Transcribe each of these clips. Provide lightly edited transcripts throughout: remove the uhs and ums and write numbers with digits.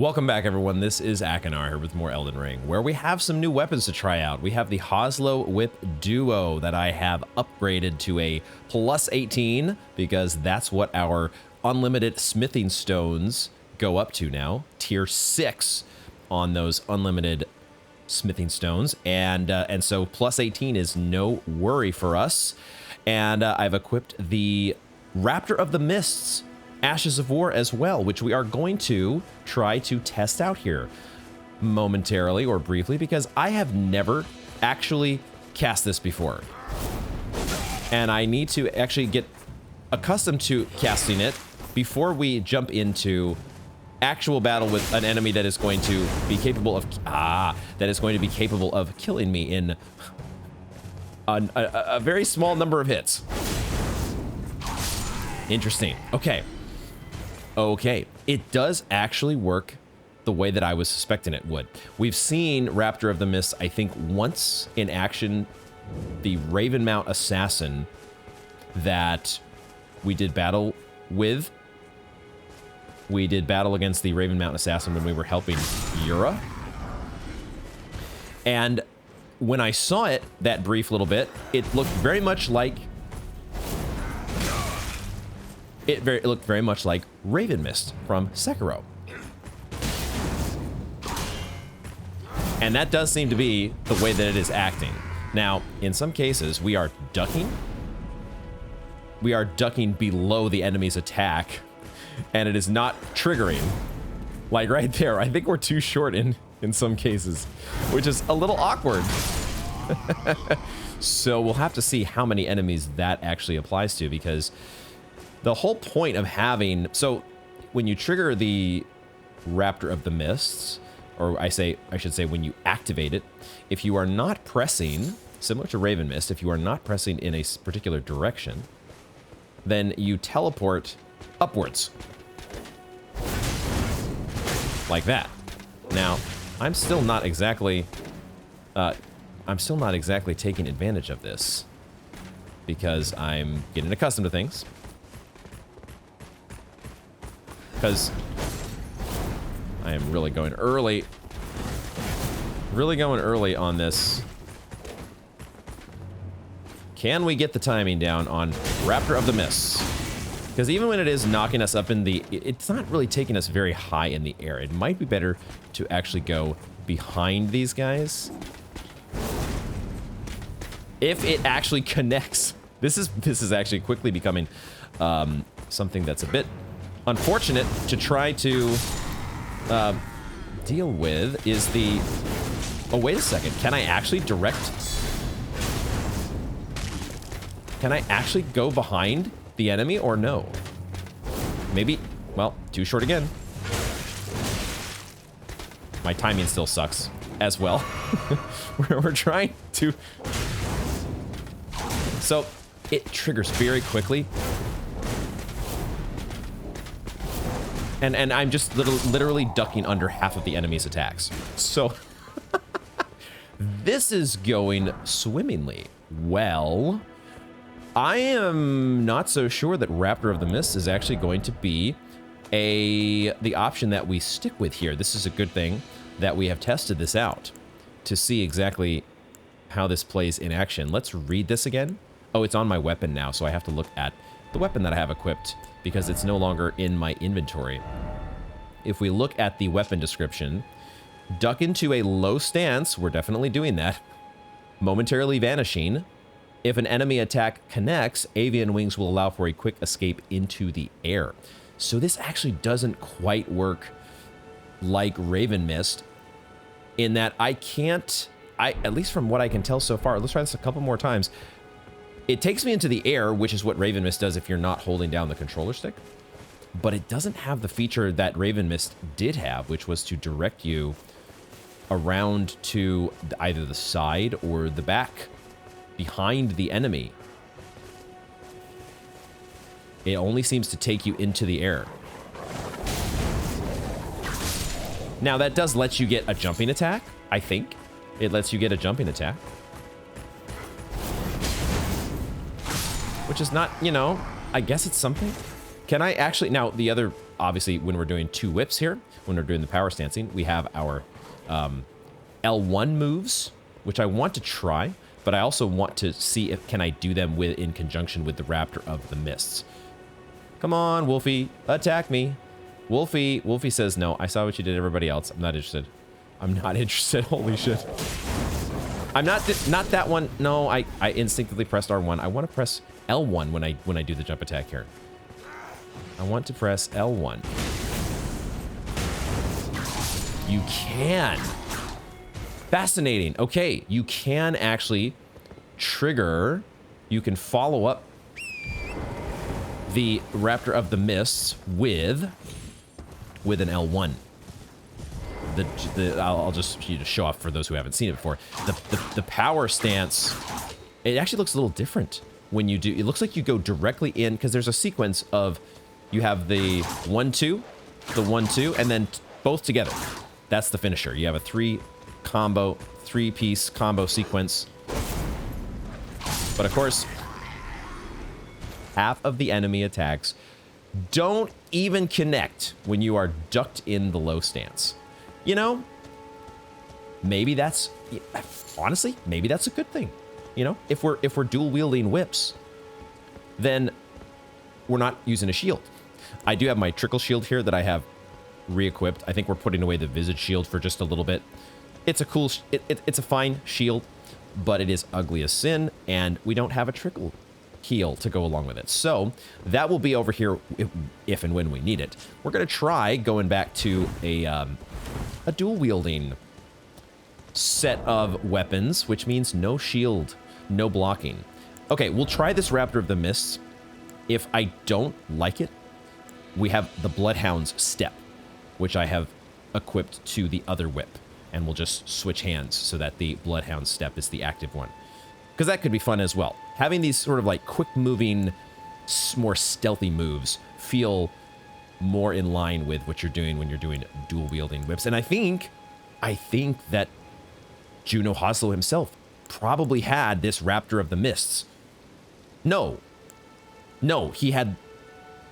Welcome back, everyone. This is Akinar here with more Elden Ring, where we have some new weapons to try out. We have the Hoslow Whip Duo that I have upgraded to a plus 18 because that's what our unlimited smithing stones go up to now. Tier 6 on those unlimited smithing stones, and so plus 18 is no worry for us. And I've equipped the Raptor of the Mists Ashes of War as well, which we are going to try to test out here momentarily or briefly, because I have never actually cast this before. And I need to actually get accustomed to casting it before we jump into actual battle with an enemy that is going to be capable of killing me in a very small number of hits. Interesting. Okay, it does actually work the way that I was suspecting it would. We've seen Raptor of the Mist, I think, once in action, the Ravenmount Assassin that we did battle with. We did battle against the Ravenmount Assassin when we were helping Yura. And when I saw it, that brief little bit, it looked very much like it looked very much like Raven Mist from Sekiro. And that does seem to be the way that it is acting. Now, in some cases, we are ducking. We are ducking below the enemy's attack, and it is not triggering. Like right there, I think we're too short in some cases, which is a little awkward. So we'll have to see how many enemies that actually applies to, because the whole point of having, so when you trigger the Raptor of the Mists, or I should say when you activate it, if you are not pressing, similar to Raven Mist, if you are not pressing in a particular direction, then you teleport upwards. Like that. Now, I'm still not exactly taking advantage of this, because I'm getting accustomed to things. Because I am really going early on this. Can we get the timing down on Raptor of the Mists? Because even when it is knocking us up in the, it's not really taking us very high in the air. It might be better to actually go behind these guys. If it actually connects. This is actually quickly becoming something that's a bit unfortunate to try to deal with. Is the, oh, wait a second, can I actually go behind the enemy or no? Maybe, well, too short again. My timing still sucks as well. we're trying to, so it triggers very quickly. And I'm just literally ducking under half of the enemy's attacks. So this is going swimmingly. Well, I am not so sure that Raptor of the Mist is actually going to be the option that we stick with here. This is a good thing that we have tested this out to see exactly how this plays in action. Let's read this again. Oh, it's on my weapon now, so I have to look at the weapon that I have equipped, because it's no longer in my inventory. If we look at the weapon description, duck into a low stance, we're definitely doing that, momentarily vanishing. If an enemy attack connects, avian wings will allow for a quick escape into the air. So this actually doesn't quite work like Raven Mist, in that at least from what I can tell so far, let's try this a couple more times. It takes me into the air, which is what Raven Mist does if you're not holding down the controller stick. But it doesn't have the feature that Raven Mist did have, which was to direct you around to either the side or the back, behind the enemy. It only seems to take you into the air. Now, that does let you get a jumping attack, I think. It lets you get a jumping attack. Which is not, you know, I guess it's something. Can I actually, now the other, obviously when we're doing two whips here, when we're doing the power stancing. We have our L1 moves, which I want to try, but I also want to see if can I do them in conjunction with the Raptor of the Mists. Come on, Wolfie, attack me. Wolfie says no. I saw what you did, everybody else. I'm not interested. I'm not interested. Holy shit. I'm not that one. No, I instinctively pressed R1. I want to press L1 when I do the jump attack here. I want to press L1. You can. Fascinating. Okay, you can actually trigger. You can follow up the Raptor of the Mists with an L1. I'll just show off for those who haven't seen it before. The power stance, it actually looks a little different when you do. It looks like you go directly in because there's a sequence of you have the 1-2, the 1-2, and then both together. That's the finisher. You have a three-piece combo sequence. But of course, half of the enemy attacks don't even connect when you are ducked in the low stance. You know, maybe that's, honestly, maybe that's a good thing. You know, if we're dual wielding whips, then we're not using a shield. I do have my trickle shield here that I have re-equipped. I think we're putting away the visage shield for just a little bit. It's a cool, it's a fine shield, but it is ugly as sin, and we don't have a trickle heal to go along with it. So that will be over here if and when we need it. We're going to try going back to a dual wielding set of weapons, which means no shield, no blocking. Okay, we'll try this Raptor of the Mists. If I don't like it, we have the Bloodhound's Step, which I have equipped to the other whip, and we'll just switch hands so that the Bloodhound's Step is the active one. Because that could be fun as well. Having these sort of like quick-moving, more stealthy moves feel more in line with what you're doing when you're doing dual-wielding whips. And I think that Juno Hoslow himself probably had this Raptor of the Mists. No, he had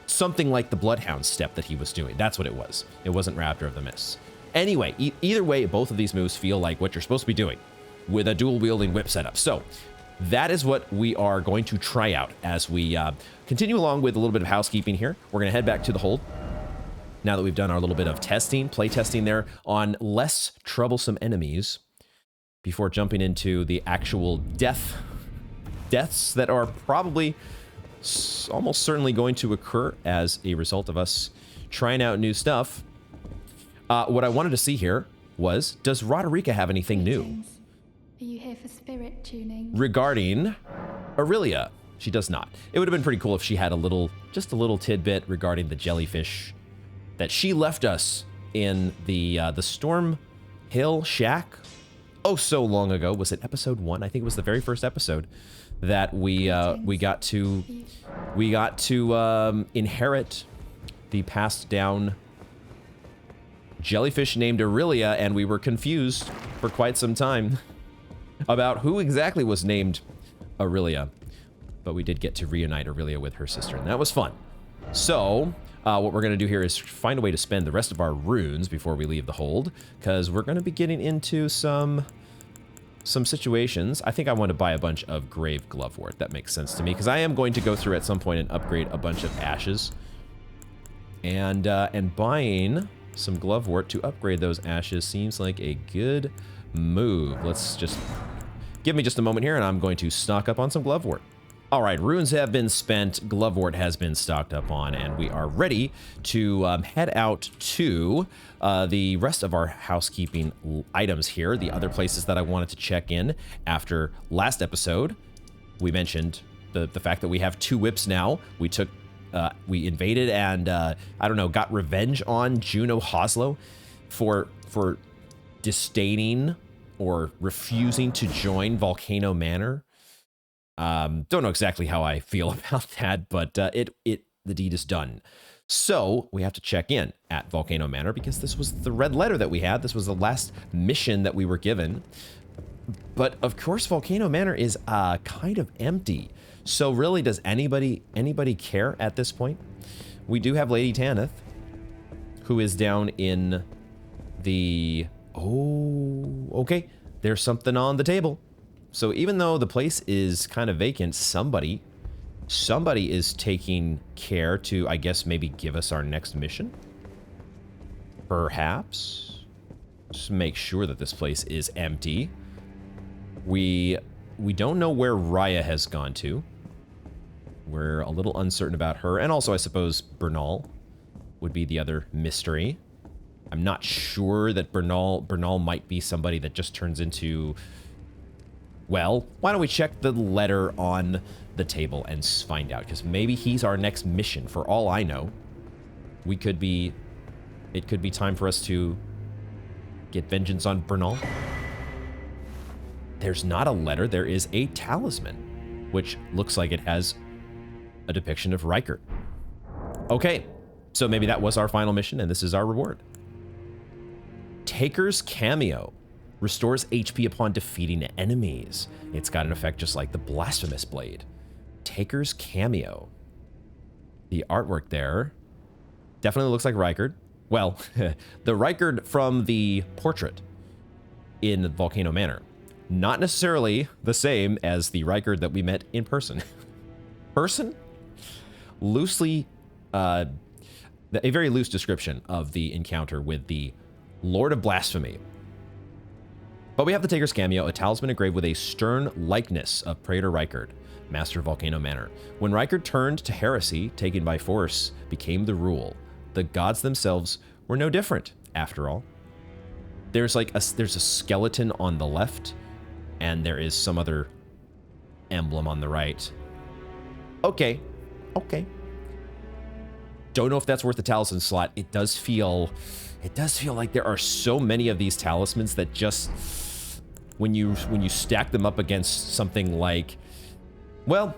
something like the Bloodhound Step that he was doing. That's what it was. It wasn't Raptor of the Mists. Anyway, either way, both of these moves feel like what you're supposed to be doing with a dual-wielding whip setup. So that is what we are going to try out as we continue along with a little bit of housekeeping here. We're going to head back to the hold now that we've done our little bit of testing, play testing there on less troublesome enemies before jumping into the actual deaths that are probably almost certainly going to occur as a result of us trying out new stuff. What I wanted to see here was, does Roderica have anything new? Are you here for spirit tuning? Regarding Aurelia. She does not. It would have been pretty cool if she had just a little tidbit regarding the jellyfish that she left us in the Storm Hill Shack. Oh, so long ago. Was it episode 1? I think it was the very first episode that we got to inherit the passed down jellyfish named Aurelia, and we were confused for quite some time about who exactly was named Aurelia. But we did get to reunite Aurelia with her sister, and that was fun. So what we're going to do here is find a way to spend the rest of our runes before we leave the hold, because we're going to be getting into some situations. I think I want to buy a bunch of Grave Glovewort. That makes sense to me, because I am going to go through at some point and upgrade a bunch of ashes. And buying some Glovewort to upgrade those ashes seems like a good move. Let's just give me just a moment here, and I'm going to stock up on some Glovewort. All right, runes have been spent, Glovewort has been stocked up on, and we are ready to head out to the rest of our housekeeping items here, the other places that I wanted to check in after last episode. We mentioned the fact that we have 2 whips now. We invaded and, I don't know, got revenge on Juno Hoslow for disdaining or refusing to join Volcano Manor. Don't know exactly how I feel about that, but the deed is done. So we have to check in at Volcano Manor because this was the red letter that we had. This was the last mission that we were given. But of course, Volcano Manor is kind of empty. So really, does anybody care at this point? We do have Lady Tanith, who is down in the... Oh, okay. There's something on the table. So even though the place is kind of vacant, somebody is taking care to, I guess, maybe give us our next mission. Perhaps. Just make sure that this place is empty. We don't know where Raya has gone to. We're a little uncertain about her. And also, I suppose, Bernal would be the other mystery. I'm not sure that Bernal might be somebody that just turns into... Well, why don't we check the letter on the table and find out? Because maybe he's our next mission. For all I know, it could be time for us to get vengeance on Bernal. There's not a letter. There is a talisman, which looks like it has a depiction of Rykert. Okay, so maybe that was our final mission, and this is our reward. Taker's Cameo. Restores HP upon defeating enemies. It's got an effect just like the Blasphemous Blade. Taker's Cameo. The artwork there definitely looks like Rykert. Well, the Rykert from the portrait in Volcano Manor. Not necessarily the same as the Rykert that we met in person. Loosely, a very loose description of the encounter with the Lord of Blasphemy. But we have the Taker's Cameo, a talisman engraved with a stern likeness of Praetor Rykert, master of Volcano Manor. When Rykert turned to heresy, taken by force, became the rule. The gods themselves were no different, after all. There's a skeleton on the left, and there is some other emblem on the right. Okay. Don't know if that's worth the talisman slot. It does feel like there are so many of these talismans that just... When you stack them up against something like, well,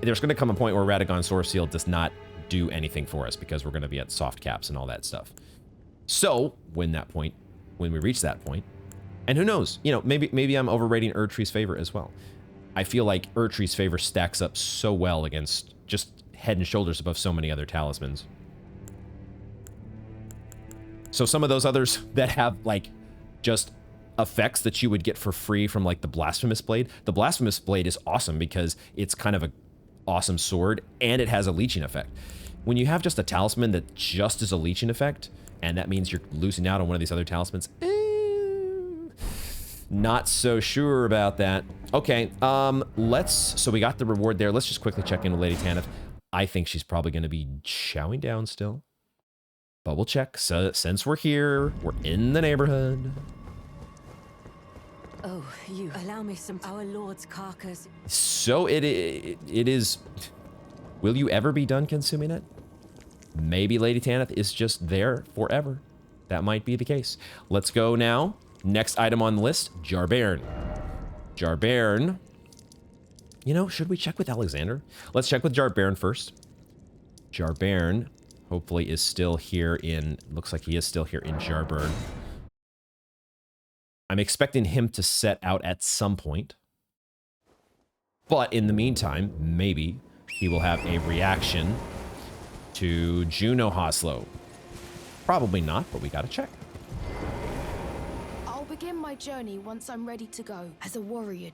there's going to come a point where Radagon Source Seal does not do anything for us because we're going to be at soft caps and all that stuff. So when we reach that point, and who knows, maybe I'm overrating Erdtree's Favor as well. I feel like Erdtree's Favor stacks up so well against just head and shoulders above so many other talismans. So some of those others that have just effects that you would get for free from the Blasphemous Blade. The Blasphemous Blade is awesome because it's kind of an awesome sword and it has a leeching effect. When you have just a talisman that just is a leeching effect, and that means you're losing out on one of these other talismans, not so sure about that. Okay, so we got the reward there. Let's just quickly check in with Lady Tanith. I think she's probably going to be chowing down still, but we'll check. So since we're here, we're in the neighborhood. Oh, you allow me some our Lord's carcass. So it is. Will you ever be done consuming it? Maybe Lady Tanith is just there forever. That might be the case. Let's go now. Next item on the list, Jarbairn. Jarbairn. Should we check with Alexander? Let's check with Jarbairn first. Jarbairn hopefully is still here looks like he is still here in Jarbairn. I'm expecting him to set out at some point. But in the meantime, maybe he will have a reaction to Juno Hoslow. Probably not, but we gotta check. I'll begin my journey once I'm ready to go as a warrior.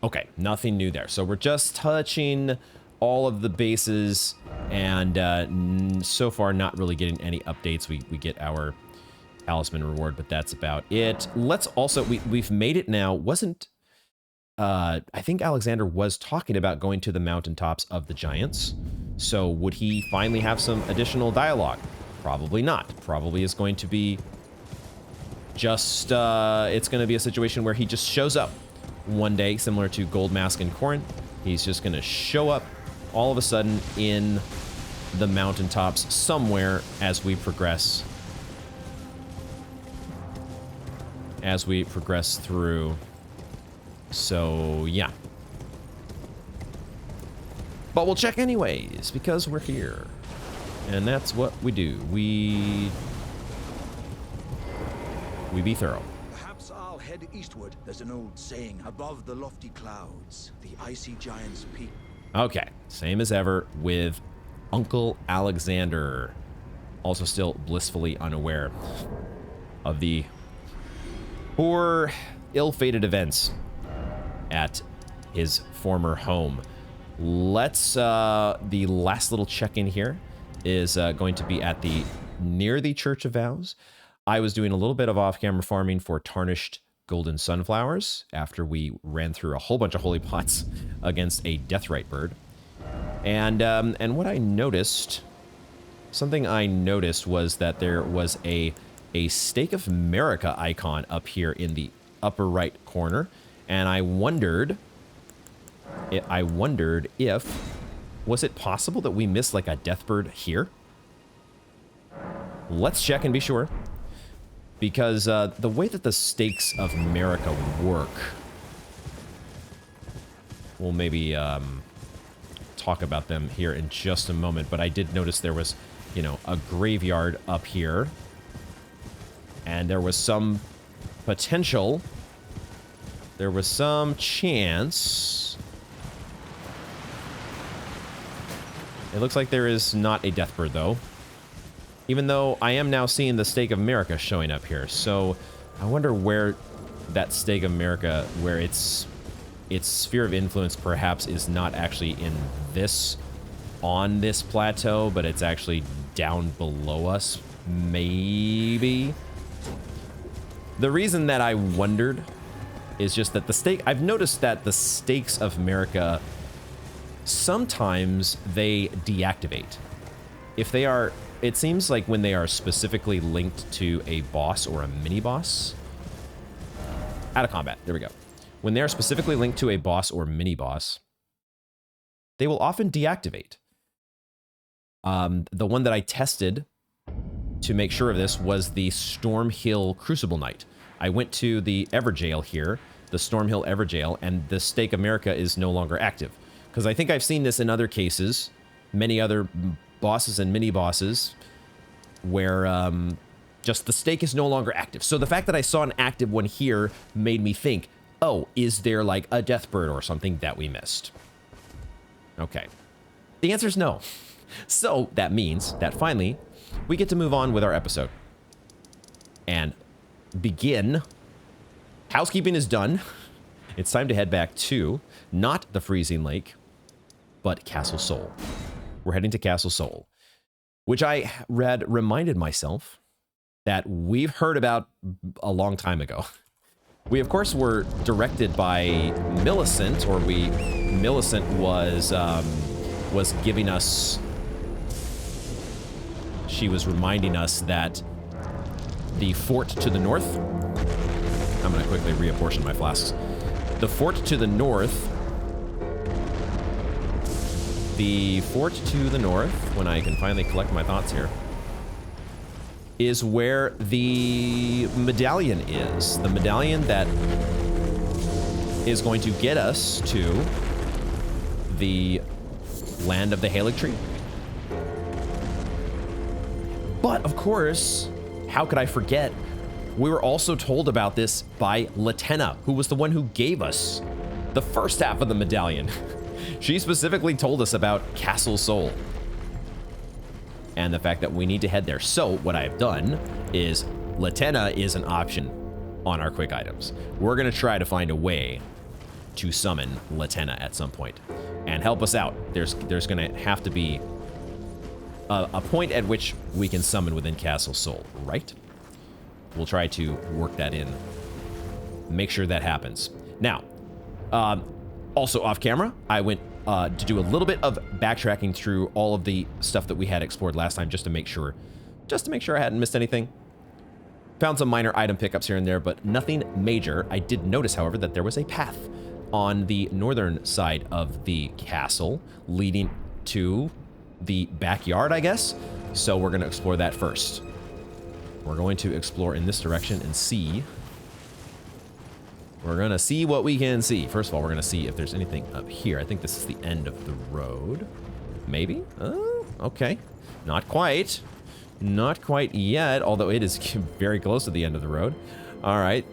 Okay, nothing new there. So we're just touching all of the bases, and so far not really getting any updates. We get our talisman reward, but that's about it. Let's also, we've made it now. I think Alexander was talking about going to the mountaintops of the giants. So would he finally have some additional dialogue? Probably not. Probably is going to be just, it's going to be a situation where he just shows up one day, similar to Gold Mask and Corin. He's just going to show up all of a sudden in the mountaintops somewhere as we progress. Through. So, yeah. But we'll check anyways, because we're here. And that's what we do. We be thorough. Perhaps I'll head eastward. There's an old saying, above the lofty clouds, the icy giant's peak. Okay, same as ever with Uncle Alexander. Also still blissfully unaware of the poor, ill-fated events at his former home. Let's, the last little check-in here is going to be at near the Church of Vows. I was doing a little bit of off-camera farming for tarnished golden sunflowers after we ran through a whole bunch of holy pots against a deathrite bird. And what I noticed, something I noticed was that there was a Stake of America icon up here in the upper right corner, and I wondered if, was it possible that we missed like a death bird here? Let's check and be sure, because the way that the Stakes of America work, we'll maybe talk about them here in just a moment, but I did notice there was, you know, a graveyard up here, and there was some potential, there was some chance. It looks like there is not a death bird though, even though I am now seeing the Stake of America showing up here. So I wonder where that Stake of America, where its sphere of influence perhaps is not actually in this, on this plateau, but it's actually down below us, maybe. The reason that I wondered is just that I've noticed that the Stakes of America, sometimes they deactivate. If they are, it seems like when they are specifically linked to a boss or a mini-boss. Out of combat, there we go. When they are specifically linked to a boss or mini-boss, they will often deactivate. The one that I tested to make sure of this was the Stormhill Crucible Knight. I went to the Everjail here, the Stormhill Everjail, and the Stake America is no longer active. Because I think I've seen this in other cases, many other bosses and mini-bosses, where just the stake is no longer active. So the fact that I saw an active one here made me think, oh, is there like a death bird or something that we missed? Okay. The answer is no. So that means that finally we get to move on with our episode and begin. Housekeeping is done. It's time to head back to not the Freezing Lake, but Castle Sol. We're heading to Castle Sol, which I reminded myself that we've heard about a long time ago. We, of course, were directed by Millicent, or Millicent was giving us, she was reminding us that the fort to the north, I'm going to quickly reapportion my flasks. The fort to the north, when I can finally collect my thoughts here, is where the medallion is. The medallion that is going to get us to the land of the Halig Tree. But, of course, how could I forget? We were also told about this by Latenna, who was the one who gave us the first half of the medallion. She specifically told us about Castle Sol and the fact that we need to head there. So what I've done is Latenna is an option on our quick items. We're going to try to find a way to summon Latenna at some point and help us out. There's going to have to be a point at which we can summon within Castle Sol, right? We'll try to work that in. Make sure that happens. Now, also off camera, I went to do a little bit of backtracking through all of the stuff that we had explored last time, just to make sure I hadn't missed anything. Found some minor item pickups here and there, but nothing major. I did notice, however, that there was a path on the northern side of the castle leading to the backyard, I guess. So we're going to explore that first. We're going to explore in this direction and see. We're going to see what we can see. First of all, we're going to see if there's anything up here. I think this is the end of the road. Maybe? Oh, okay. Not quite. Not quite yet, although it is very close to the end of the road. All right.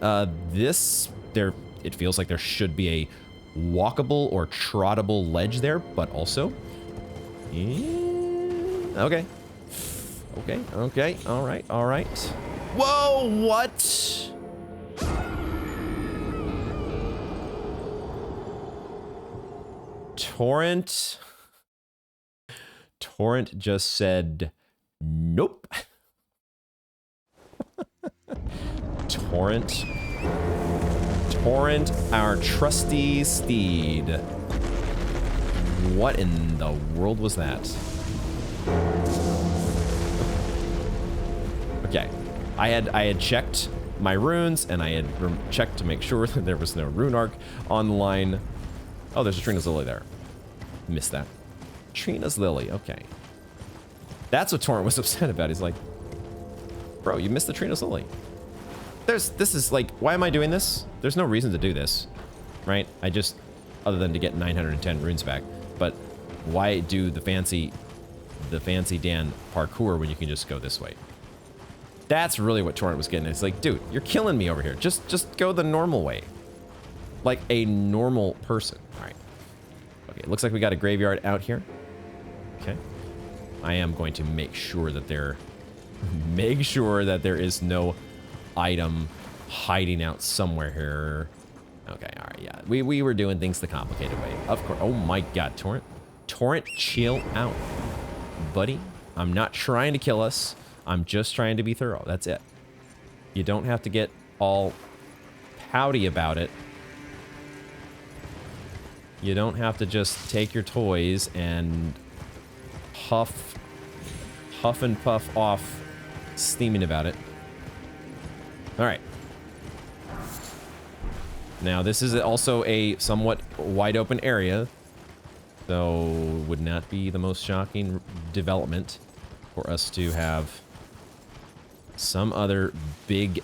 It feels like there should be a walkable or trottable ledge there, but also... okay. Okay, okay, all right, all right. Whoa, what? Torrent just said, nope. Torrent, our trusty steed. What in the world was that? Okay, I had checked my runes, and I had checked to make sure that there was no rune arc on the line. Oh, there's a Trina's Lily there. Missed that. Trina's Lily, okay. That's what Torrent was upset about. He's like, bro, you missed the Trina's Lily. This is like, why am I doing this? There's no reason to do this, right? I just, other than to get 910 runes back, but why do the fancy Dan parkour when you can just go this way? That's really what Torrent was getting. It's like, dude, you're killing me over here. Just go the normal way. Like a normal person. All right. Okay, it looks like we got a graveyard out here. Okay. I am going to make sure that there is no item hiding out somewhere here. Okay, all right, yeah. We were doing things the complicated way. Of course. Oh my god, Torrent. Torrent, chill out, buddy. I'm not trying to kill us. I'm just trying to be thorough. That's it. You don't have to get all pouty about it. You don't have to just take your toys and huff and puff off steaming about it. All right. Now, this is also a somewhat wide open area, so would not be the most shocking development for us to have some other big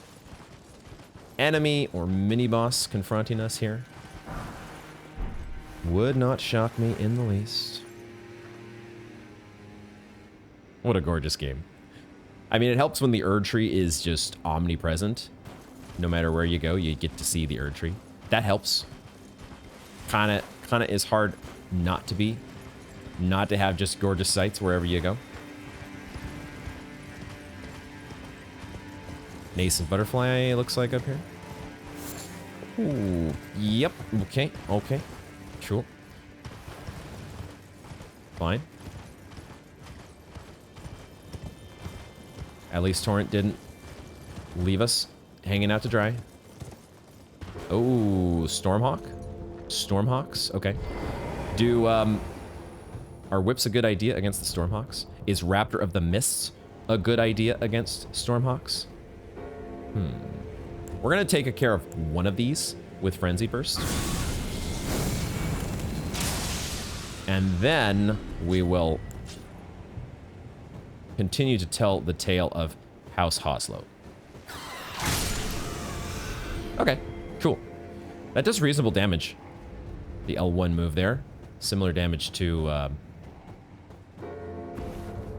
enemy or mini-boss confronting us here. Would not shock me in the least. What a gorgeous game. I mean, it helps when the Erd Tree is just omnipresent. No matter where you go, you get to see the Erd Tree. That helps. Kinda is hard not to be. Not to have just gorgeous sights wherever you go. Nascent butterfly looks like up here. Ooh, yep. Okay, okay. Sure. Fine. At least Torrent didn't leave us hanging out to dry. Oh, Stormhawk? Stormhawks? Okay. Are whips a good idea against the Stormhawks? Is Raptor of the Mists a good idea against Stormhawks? We're gonna take care of one of these with Frenzy Burst. And then we will continue to tell the tale of House Hoslow. Okay, cool. That does reasonable damage. The L1 move there. Similar damage to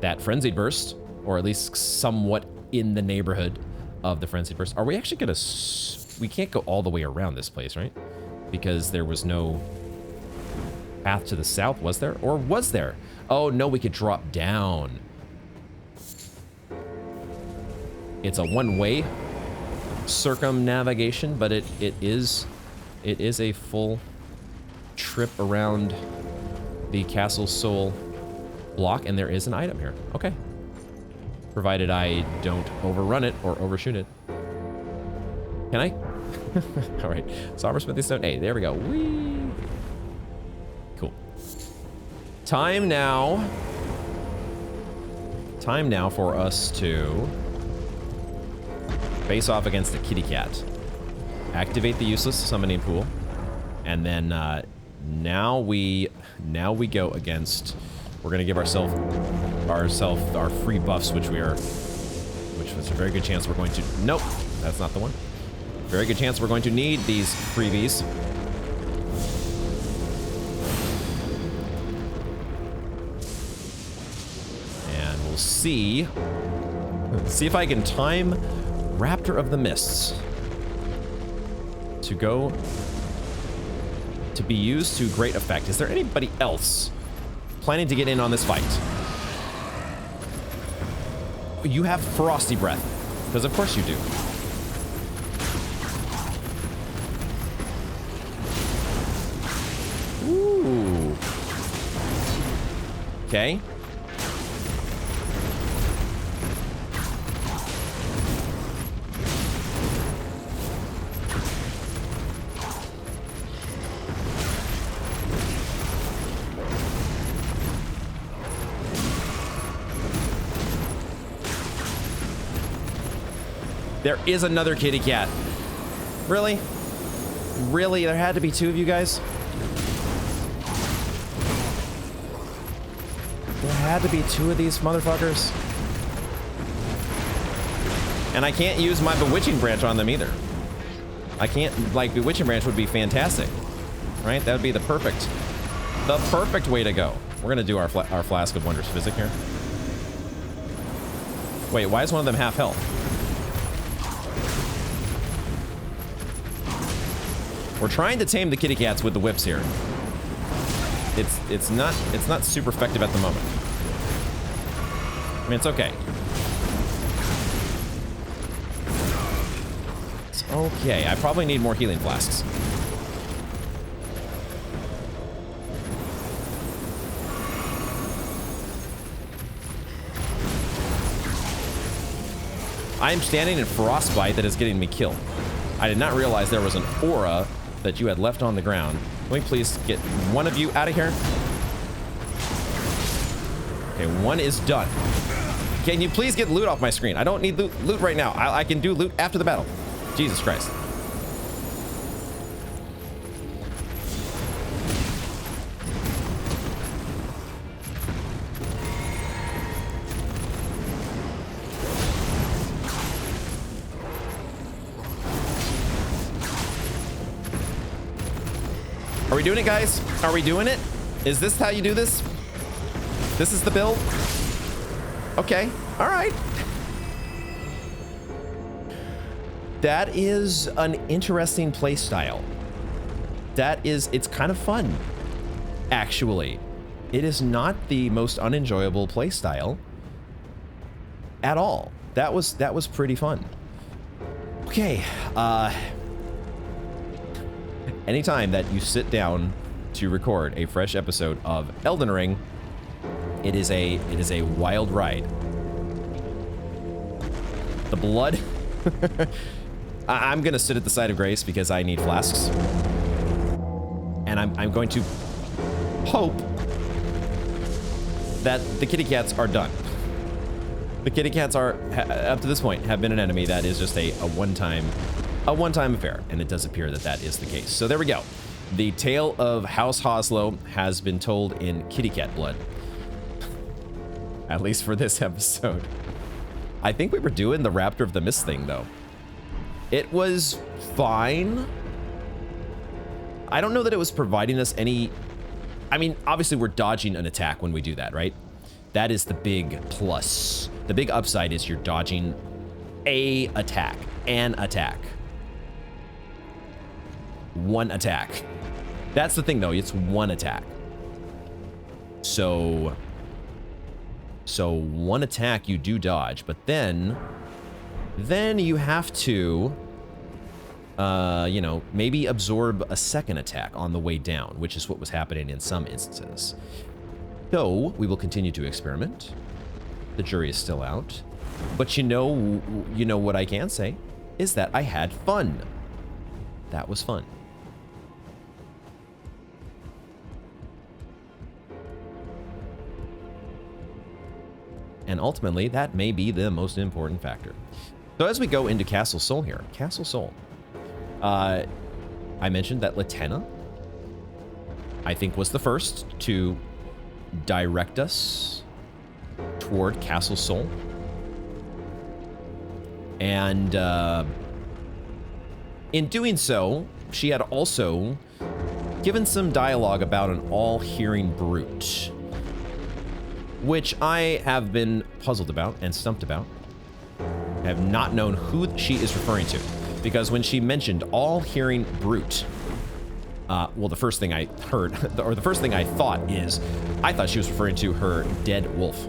that Frenzied Burst, or at least somewhat in the neighborhood of the Frenzied Burst. Are we actually gonna... We can't go all the way around this place, right? Because there was no path to the south, was there? Or was there? Oh, no, we could drop down. It's a one-way circumnavigation, but it is a full trip around the Castle Soul block, and there is an item here. Okay. Provided I don't overrun it or overshoot it. Can I? All right. Somber Smithy Stone. Hey, there we go. Whee! Cool. Time now for us to face off against the kitty cat. Activate the useless summoning pool, and then now we go against. We're gonna give ourselves our free buffs, which was a very good chance we're going to. Nope, that's not the one. Very good chance we're going to need these freebies. And we'll see if I can time Raptor of the Mists to be used to great effect. Is there anybody else planning to get in on this fight? you have frosty breath. Because of course you do. Ooh. Okay. There is another kitty cat. Really? Really? There had to be two of you guys? There had to be two of these motherfuckers. And I can't use my bewitching branch on them either. I can't, like, bewitching branch would be fantastic. Right? That would be the perfect way to go. We're gonna do our Flask of Wondrous Physic here. Wait, why is one of them half health? We're trying to tame the kitty cats with the whips here. It's not super effective at the moment. I mean, it's okay. It's okay. I probably need more healing flasks. I am standing in frostbite that is getting me killed. I did not realize there was an aura that you had left on the ground. Can we please get one of you out of here? Okay, one is done. Can you please get loot off my screen? I don't need loot right now. I can do loot after the battle. Jesus Christ. Are we doing it, guys? Are we doing it? Is this how you do this? This is the build? Okay. All right. That is an interesting play style. It's kind of fun, actually. It is not the most unenjoyable play style at all. That was pretty fun. Okay. Anytime that you sit down to record a fresh episode of Elden Ring, it is a wild ride. The blood. I'm gonna sit at the side of grace because I need flasks, and I'm going to hope that the kitty cats are done. The kitty cats are up to this point have been an enemy that is just a one-time affair, and it does appear that that is the case. So there we go. The tale of House Hoslow has been told in kitty cat blood. At least for this episode. I think we were doing the Raptor of the Mist thing, though. It was fine. I don't know that it was providing us any... I mean, obviously we're dodging an attack when we do that, right? That is the big plus. The big upside is you're dodging an attack. One attack. That's the thing, though. It's one attack. So one attack you do dodge, but then you have to, you know, maybe absorb a second attack on the way down, which is what was happening in some instances. So we will continue to experiment. The jury is still out, but you know what I can say is that I had fun. That was fun. And ultimately, that may be the most important factor. So as we go into Castle Sol here, Castle Sol, I mentioned that Latenna, I think, was the first to direct us toward Castle Sol. And in doing so, she had also given some dialogue about an all-hearing brute, which I have been puzzled about and stumped about. I have not known who she is referring to, because when she mentioned all-hearing brute, well, the first thing I heard, or the first thing I thought is, I thought she was referring to her dead wolf.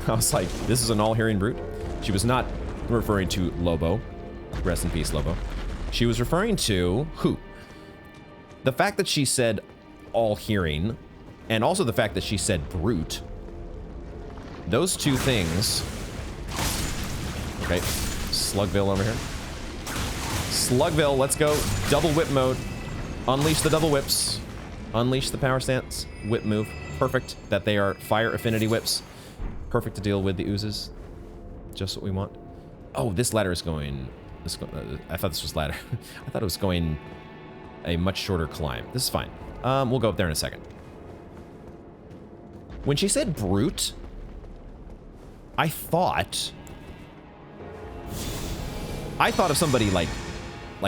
I was like, this is an all-hearing brute? She was not referring to Lobo. Rest in peace, Lobo. She was referring to who? The fact that she said all-hearing, and also the fact that she said brute. Those two things. Okay, Slugville over here. Slugville, let's go. Double whip mode. Unleash the double whips. Unleash the power stance. Whip move. Perfect that they are fire affinity whips. Perfect to deal with the oozes. Just what we want. Oh, this ladder is going... I thought this was ladder. I thought it was going a much shorter climb. This is fine. We'll go up there in a second. When she said brute, I thought of somebody like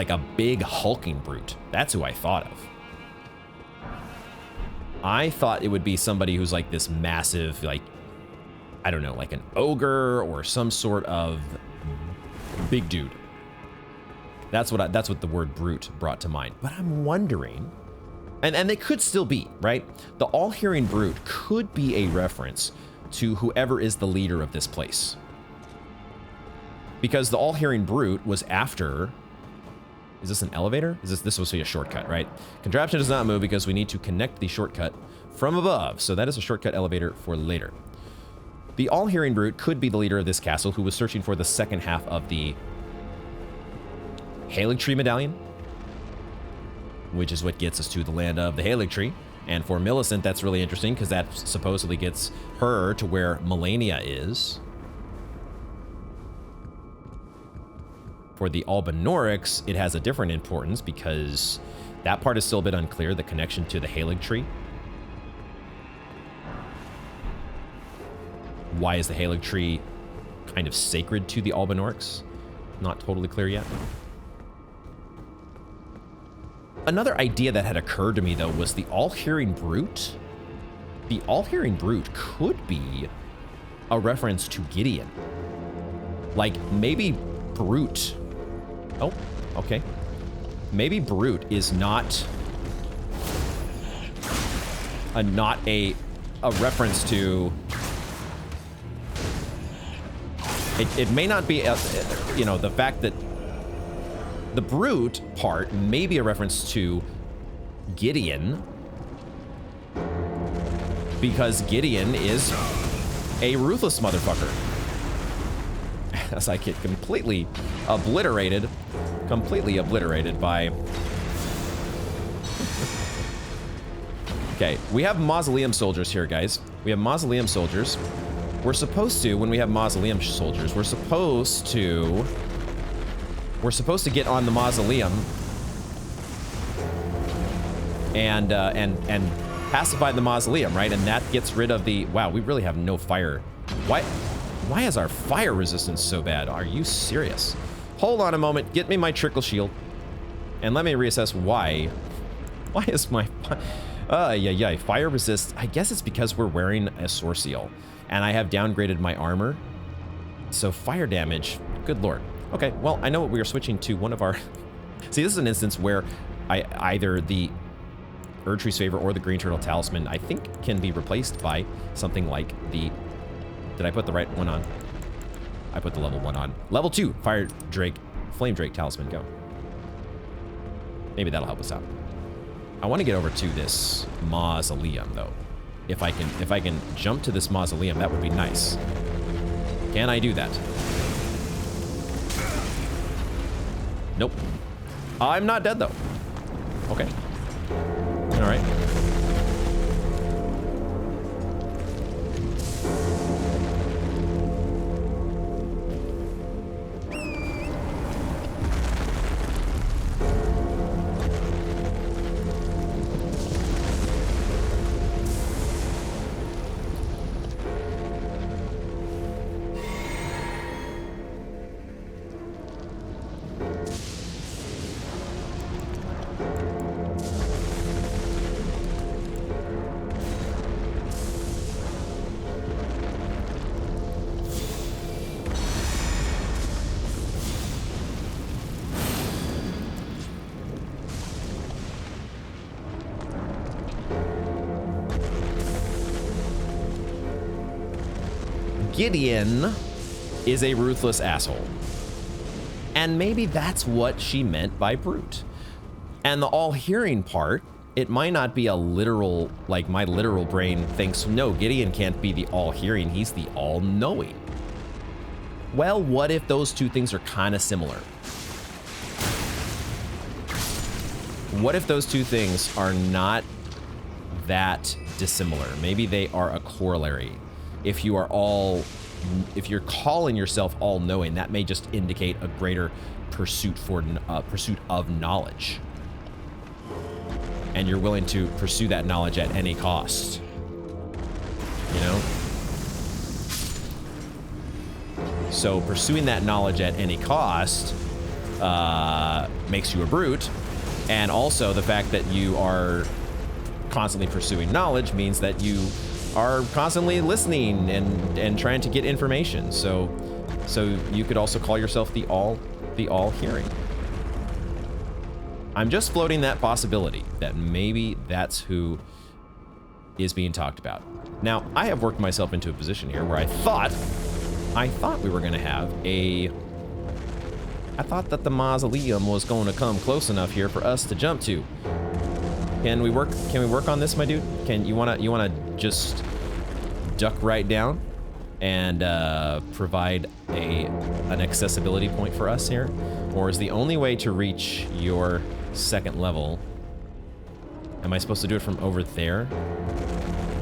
a big hulking brute. That's who I thought of. I thought it would be somebody who's like this massive, like, I don't know, like an ogre or some sort of big dude. That's what the word brute brought to mind. But I'm wondering, and they could still be, right? The all-hearing brute could be a reference to whoever is the leader of this place. Because the all-hearing brute was after... Is this an elevator? This was supposed to be a shortcut, right? Contraption does not move because we need to connect the shortcut from above. So that is a shortcut elevator for later. The all-hearing brute could be the leader of this castle who was searching for the second half of the Halig medallion, which is what gets us to the land of the Halig. And for Millicent, that's really interesting because that supposedly gets her to where Melania is. For the Albinaurics, it has a different importance because that part is still a bit unclear, the connection to the Halig. Why is the Halig kind of sacred to the Albinaurics? Not totally clear yet. Another idea that had occurred to me, though, was the all-hearing brute. The all-hearing brute could be a reference to Gideon. Like, maybe brute... Oh, okay. Maybe brute is not a reference to... It may not be, you know, the fact that the brute part may be a reference to Gideon, because Gideon is a ruthless motherfucker. As I get completely obliterated by... Okay, we have mausoleum soldiers here, guys. We have mausoleum soldiers. We're supposed to, when we have mausoleum soldiers, we're supposed to get on the mausoleum and pacify the mausoleum, right? And that gets rid of the... Wow, we really have no fire. Why is our fire resistance so bad? Are you serious? Hold on a moment. Get me my trickle shield. And let me reassess why. Why is my... fire resist... I guess it's because we're wearing a Sorciel. And I have downgraded my armor. So fire damage... Good lord. Okay, well, I know we are switching to one of our... See, this is an instance where either the Erdtree's Favor or the Green Turtle Talisman, I think, can be replaced by something like the... Did I put the right one on? I put the level 1 on. Level 2, Fire Drake, Flame Drake Talisman, go. Maybe that'll help us out. I want to get over to this mausoleum, though. If I can jump to this mausoleum, that would be nice. Can I do that? Nope. I'm not dead, though. Okay. All right. Gideon is a ruthless asshole. And maybe that's what she meant by brute. And the all-hearing part, it might not be a literal, like my literal brain thinks, no, Gideon can't be the all-hearing, he's the all-knowing. Well, what if those two things are kind of similar? What if those two things are not that dissimilar? Maybe they are a corollary. If you're calling yourself all-knowing, that may just indicate a greater pursuit of knowledge. And you're willing to pursue that knowledge at any cost. You know? So pursuing that knowledge at any cost makes you a brute. And also the fact that you are constantly pursuing knowledge means that you are constantly listening and trying to get information. So you could also call yourself the all-hearing. I'm just floating that possibility that maybe that's who is being talked about. Now, I have worked myself into a position here where I thought we were gonna have I thought that the mausoleum was going to come close enough here for us to jump to. Can we work on this, my dude? You wanna just duck right down and provide an accessibility point for us here? Or is the only way to reach your second level? Am I supposed to do it from over there?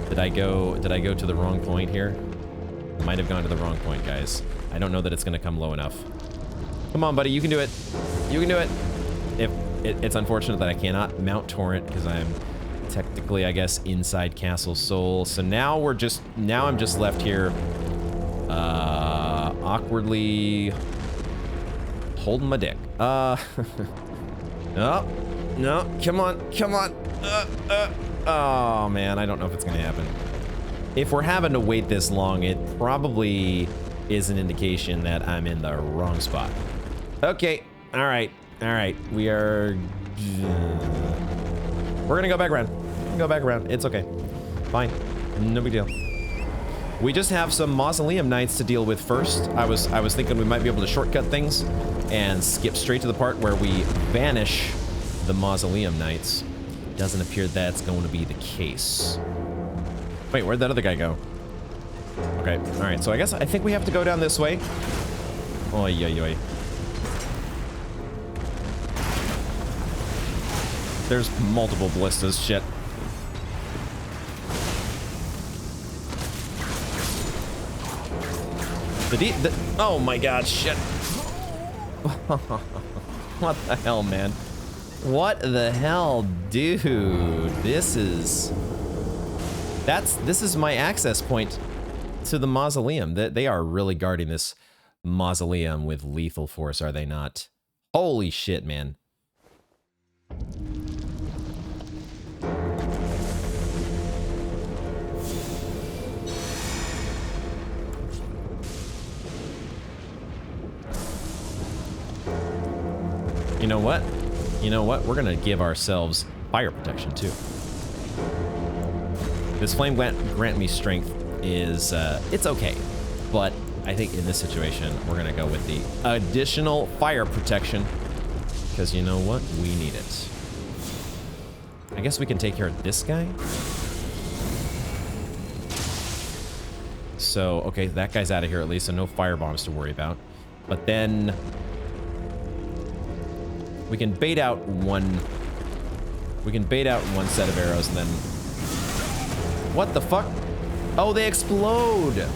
Did I go to the wrong point here? Might have gone to the wrong point, guys. I don't know that it's gonna come low enough. Come on, buddy, you can do it. You can do it. It's unfortunate that I cannot mount Torrent because I'm technically, I guess, inside Castle Soul. So now I'm just left here, awkwardly holding my dick. No, come on. Oh man, I don't know if it's gonna happen. If we're having to wait this long, it probably is an indication that I'm in the wrong spot. Okay, all right. We're gonna go back around. It's okay. Fine, no big deal. We just have some Mausoleum Knights to deal with first. I was thinking we might be able to shortcut things and skip straight to the part where we banish the Mausoleum Knights. Doesn't appear that's going to be the case. Wait, where'd that other guy go? Okay, all right, so I think we have to go down this way. Oy, oy, oy. There's multiple ballistas, shit. Oh my god, shit. What the hell, man? What the hell, dude? This is my access point to the mausoleum. They are really guarding this mausoleum with lethal force, are they not? Holy shit, man. You know what? We're gonna give ourselves fire protection too. This flame grant me strength is, it's okay. But I think in this situation, we're gonna go with the additional fire protection. Because you know what? We need it. I guess we can take care of this guy. So, okay, that guy's out of here at least, so no fire bombs to worry about. But then we can bait out one set of arrows and then... What the fuck? Oh, they explode!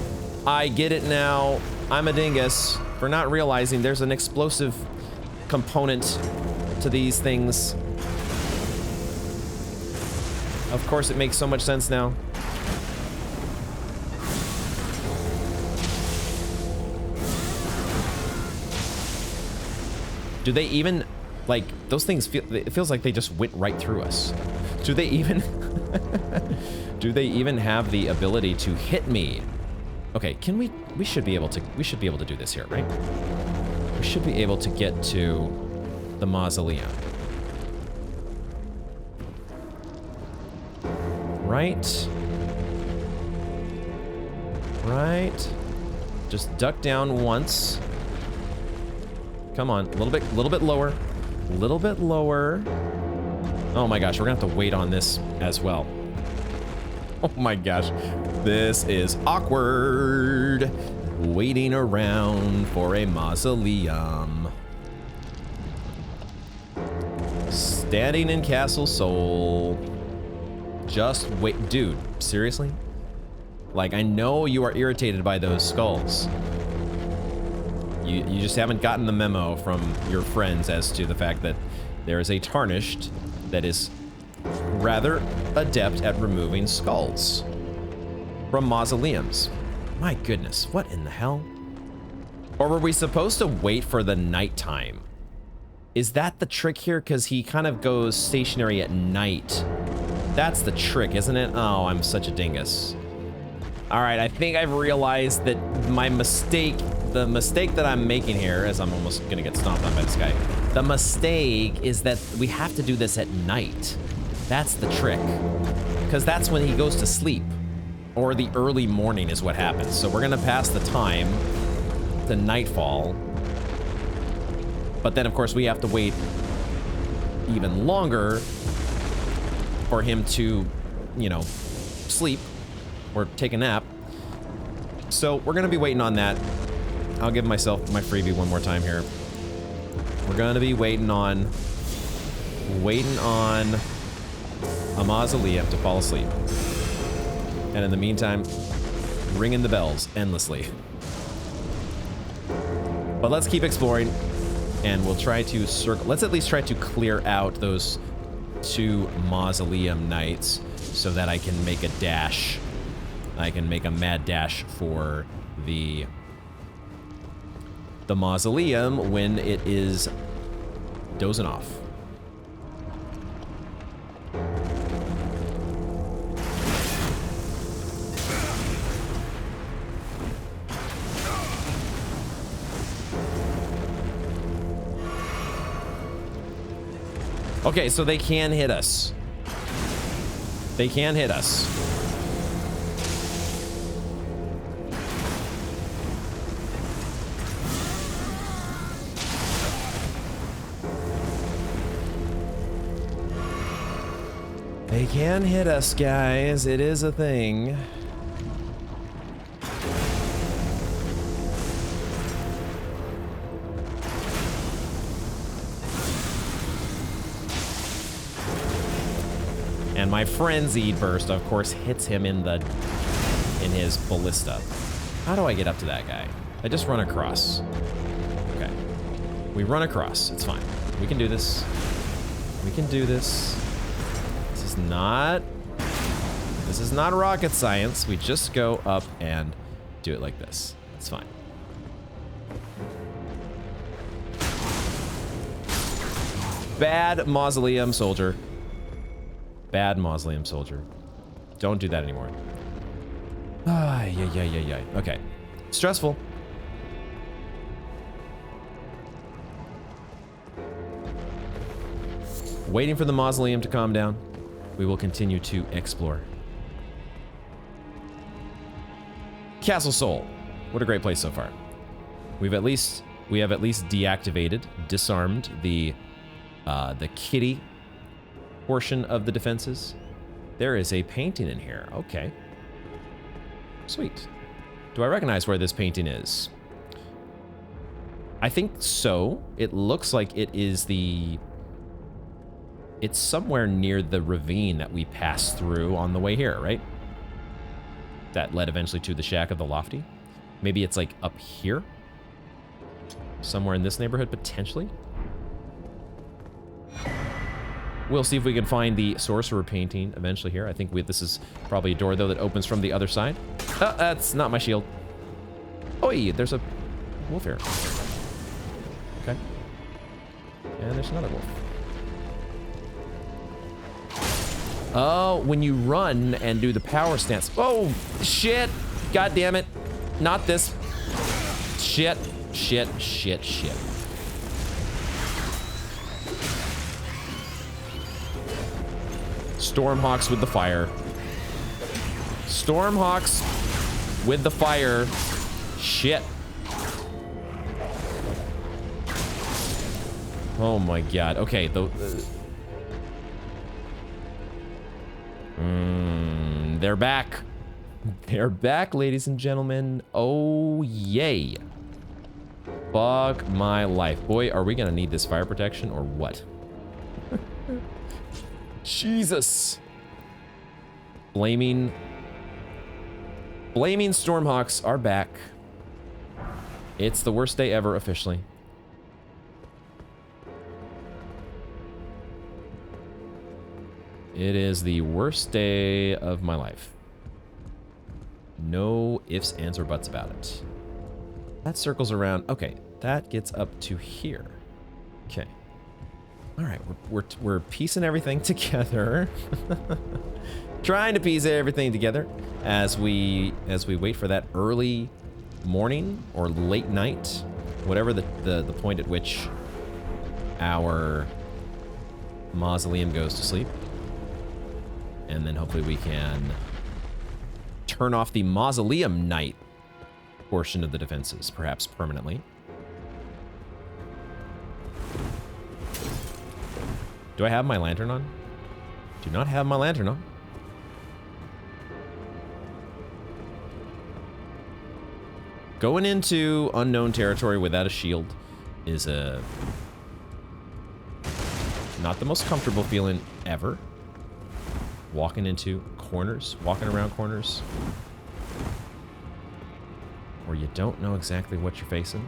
I get it now. I'm a dingus for not realizing there's an explosive component to these things. Of course, it makes so much sense now. Do they even, like, those things feel, it feels like they just went right through us. Do they even, do they even have the ability to hit me? Okay, can we should be able to do this here, right? We should be able to get to the mausoleum. Right? Right? Just duck down once. Come on, a little bit lower. A little bit lower. Oh my gosh, we're gonna have to wait on this as well. Oh my gosh, this is awkward. Waiting around for a mausoleum. Standing in Castle Soul. Just wait, dude, seriously? Like, I know you are irritated by those skulls. You just haven't gotten the memo from your friends as to the fact that there is a tarnished that is rather adept at removing skulls from mausoleums. My goodness, what in the hell? Or were we supposed to wait for the nighttime? Is that the trick here? Because he kind of goes stationary at night. That's the trick, isn't it? Oh, I'm such a dingus. All right, I think I've realized that my mistake, the mistake that I'm making here, as I'm almost gonna get stomped on by this guy, the mistake is that we have to do this at night. That's the trick, because that's when he goes to sleep, or the early morning is what happens. So we're gonna pass the time to nightfall, but then of course we have to wait even longer for him to, you know, sleep or take a nap. So we're gonna be waiting on that. I'll give myself my freebie one more time here. We're gonna be waiting on a mausoleum to fall asleep. And in the meantime, ringing the bells endlessly. But let's keep exploring, and we'll try to circle. Let's at least try to clear out those 2 mausoleum nights so that I can make a dash. I can make a mad dash for the mausoleum when it is dozing off. Okay, so they can hit us. They can hit us. They can hit us, guys. It is a thing. And my frenzied burst, of course, hits him in his ballista. How do I get up to that guy? I just run across. Okay. We run across. It's fine. We can do this. We can do this. This is not rocket science. We just go up and do it like this. It's fine. Bad mausoleum soldier. Bad mausoleum soldier. Don't do that anymore. Ah, yeah. Okay. Stressful. Waiting for the mausoleum to calm down. We will continue to explore. Castle Soul. What a great place so far. We have at least deactivated, disarmed the kitty portion of the defenses. There is a painting in here. Okay. Sweet. Do I recognize where this painting is? I think so. It looks like it is it's somewhere near the ravine that we passed through on the way here, right? That led eventually to the Shack of the Lofty. Maybe it's like up here? Somewhere in this neighborhood, potentially? We'll see if we can find the sorcerer painting eventually here. I think this is probably a door, though, that opens from the other side. Oh, that's not my shield. Oh, there's a wolf here. Okay. And there's another wolf. Oh, when you run and do the power stance. Oh, shit. God damn it. Not this. Shit. Stormhawks with the fire. Stormhawks with the fire. Shit. Oh my god. Okay, they're back. They're back, ladies and gentlemen. Oh, yay. Fuck my life. Boy, are we gonna need this fire protection or what? Jesus. Flaming Stormhawks are back. It's the worst day ever, officially. It is the worst day of my life. No ifs, ands, or buts about it. That circles around. Okay, that gets up to here. Okay. All right, we're piecing everything together. Trying to piece everything together as we wait for that early morning or late night, whatever the point at which our mausoleum goes to sleep. And then hopefully we can turn off the mausoleum night portion of the defenses, perhaps permanently. Do I have my lantern on? Do not have my lantern on. Going into unknown territory without a shield is not the most comfortable feeling ever. Walking into corners, walking around corners, where you don't know exactly what you're facing.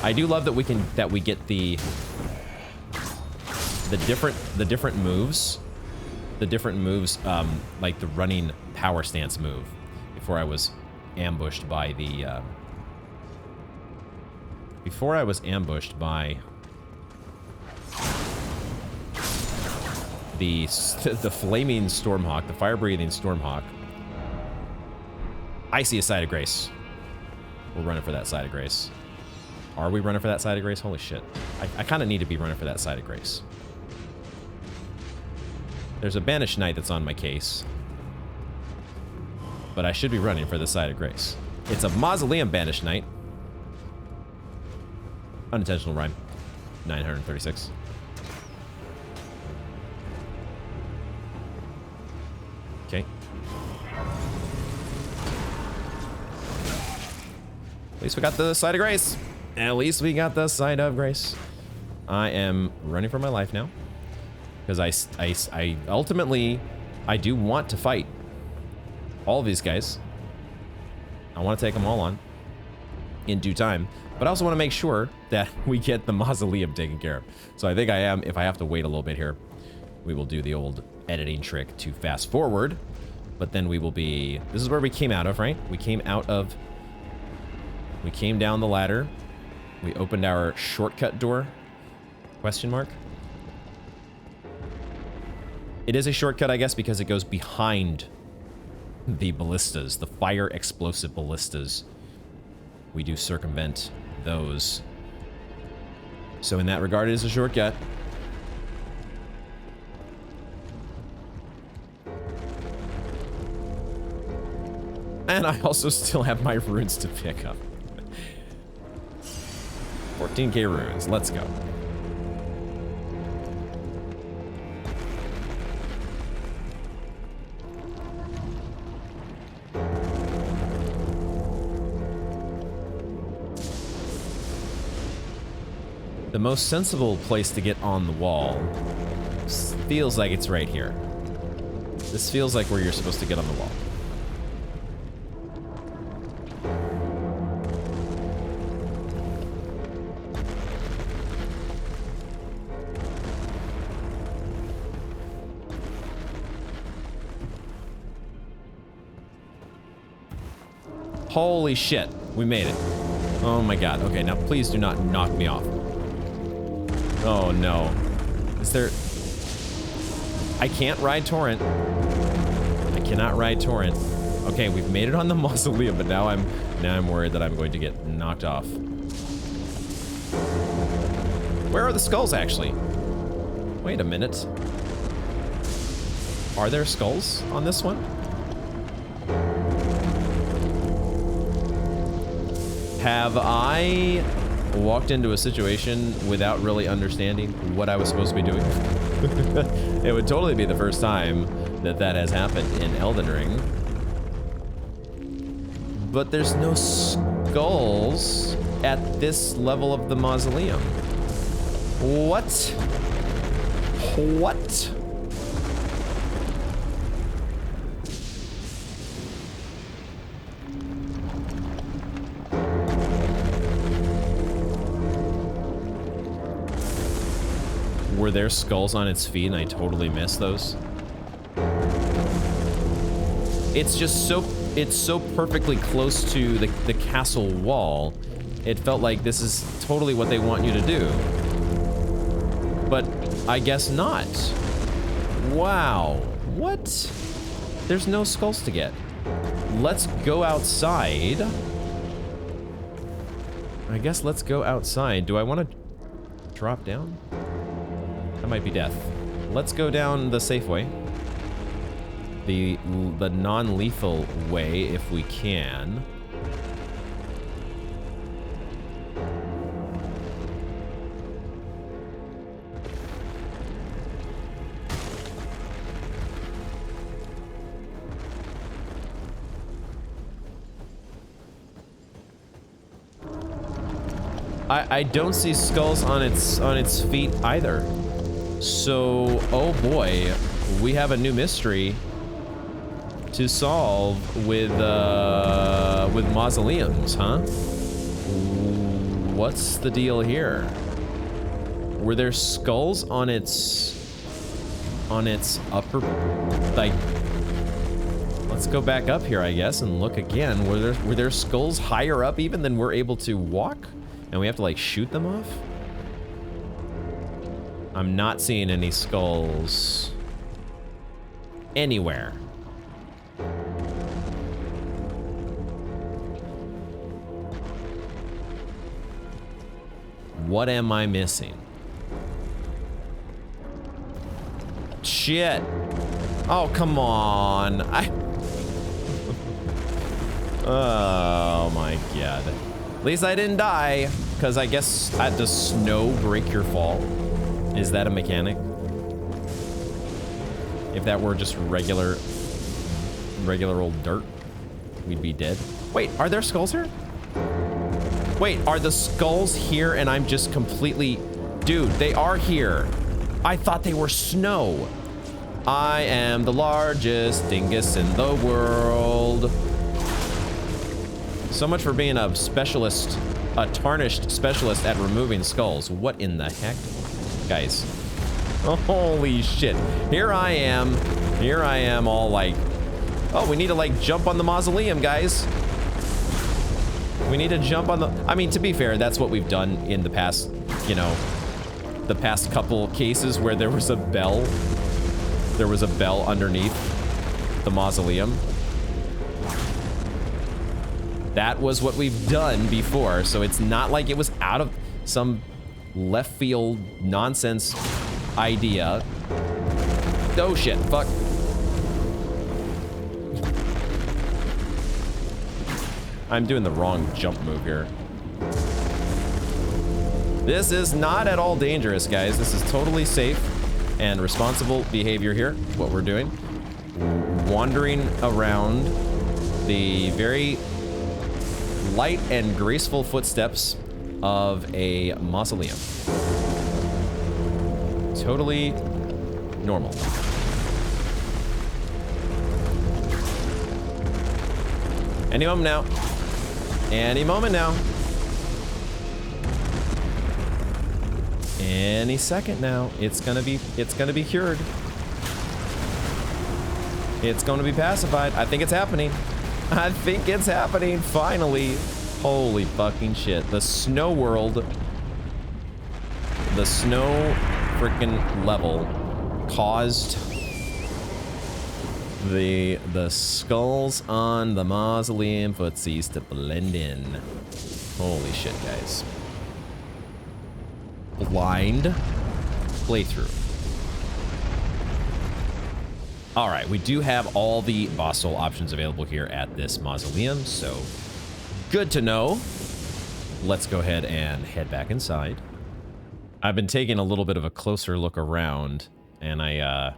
I do love that we get the different moves, like the running power stance move. Before I was ambushed by the the flaming Stormhawk, the fire-breathing Stormhawk. I see a side of grace. We're running for that side of grace. Are we running for that side of grace? Holy shit. I kind of need to be running for that side of grace. There's a Banished Knight that's on my case. But I should be running for the side of grace. It's a Mausoleum Banished Knight. Unintentional rhyme. 936. Okay. At least we got the side of grace. At least we got the side of grace. I am running for my life now. Because I ultimately, I do want to fight all of these guys. I want to take them all on in due time. But I also want to make sure that we get the mausoleum taken care of. So I think I am, if I have to wait a little bit here, we will do the old editing trick to fast forward. But then we will be, this is where we came out of, right? We came down the ladder. We opened our shortcut door, question mark. It is a shortcut, I guess, because it goes behind the ballistas, the fire explosive ballistas. We do circumvent those. So in that regard, it is a shortcut. And I also still have my runes to pick up. 14k runes, let's go. The most sensible place to get on the wall feels like it's right here. This feels like where you're supposed to get on the wall. Holy shit, we made it. Oh my god. Okay, now please do not knock me off. Oh no. Is there... I can't ride Torrent. I cannot ride Torrent. Okay, we've made it on the mausoleum, but now I'm worried that I'm going to get knocked off. Where are the skulls, actually? Wait a minute. Are there skulls on this one? Have I walked into a situation without really understanding what I was supposed to be doing? It would totally be the first time that that has happened in Elden Ring. But there's no skulls at this level of the mausoleum. What? What? Were there skulls on its feet and I totally missed those? It's just so perfectly close to the castle wall. It felt like this is totally what they want you to do. But I guess not. Wow. What? There's no skulls to get. Let's go outside. I guess let's go outside. Do I want to drop down? That might be death. Let's go down the safe way. The non-lethal way, if we can. I don't see skulls on its feet either. So, oh boy, we have a new mystery to solve with mausoleums, huh? What's the deal here? Were there skulls on its upper, like, let's go back up here, I guess, and look again. Were there skulls higher up even than we're able to walk? And we have to like shoot them off? I'm not seeing any skulls anywhere. What am I missing? Shit. Oh, come on. Oh my god. At least I didn't die, because I guess does snow break your fall? Is that a mechanic? If that were just regular old dirt, we'd be dead. Wait, are there skulls here? Wait, are the skulls here and I'm just completely... Dude, they are here. I thought they were snow. I am the largest dingus in the world. So much for being a specialist, a tarnished specialist at removing skulls. What in the heck? Guys. Holy shit. Here I am all like, oh, we need to like jump on the mausoleum, guys. We need to jump on the... I mean, to be fair, that's what we've done in the past, you know, the past couple cases where there was a bell. There was a bell underneath the mausoleum. That was what we've done before, so it's not like it was out of some left field nonsense idea. Oh shit, fuck. I'm doing the wrong jump move here. This is not at all dangerous, guys. This is totally safe and responsible behavior here, what we're doing. Wandering around the very light and graceful footsteps of a mausoleum. Totally normal. Any moment now. Any moment now. Any second now. It's gonna be cured. It's gonna be pacified. I think it's happening. I think it's happening, finally. Holy fucking shit. The snow world, the snow freaking level caused the skulls on the mausoleum footsies to blend in. Holy shit, guys. Blind playthrough. All right, we do have all the boss soul options available here at this mausoleum, so good to know. let's go ahead and head back inside. I've been taking a little bit of a closer look around, and I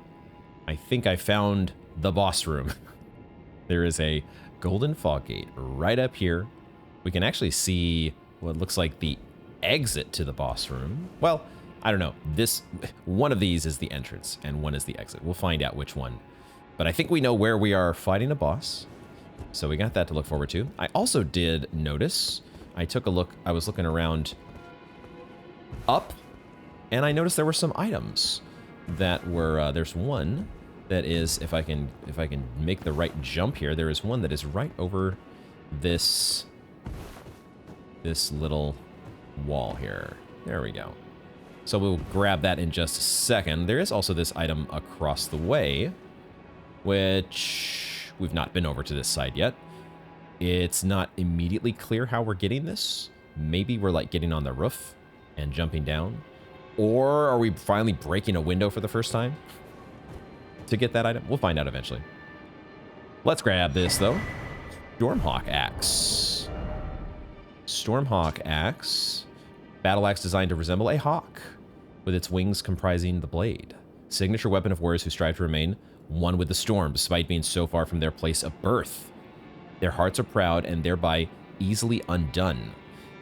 think I found the boss room. There is a golden fog gate right up here. We can actually see what looks like the exit to the boss room. Well, I don't know. One of these is the entrance, and one is the exit. We'll find out which one. But I think we know where we are fighting a boss. So we got that to look forward to. I also did notice, I took a look, I was looking around up, and I noticed there were some items that were, there's one that is, if I can make the right jump here, there is one that is right over this little wall here. There we go. So we'll grab that in just a second. There is also this item across the way, which we've not been over to this side yet. It's not immediately clear how we're getting this. Maybe we're like getting on the roof and jumping down. Or are we finally breaking a window for the first time to get that item? We'll find out eventually. Let's grab this though. Stormhawk Axe. Stormhawk Axe. Battle axe designed to resemble a hawk, with its wings comprising the blade. Signature weapon of warriors who strive to remain one with the storm, despite being so far from their place of birth. Their hearts are proud and thereby easily undone.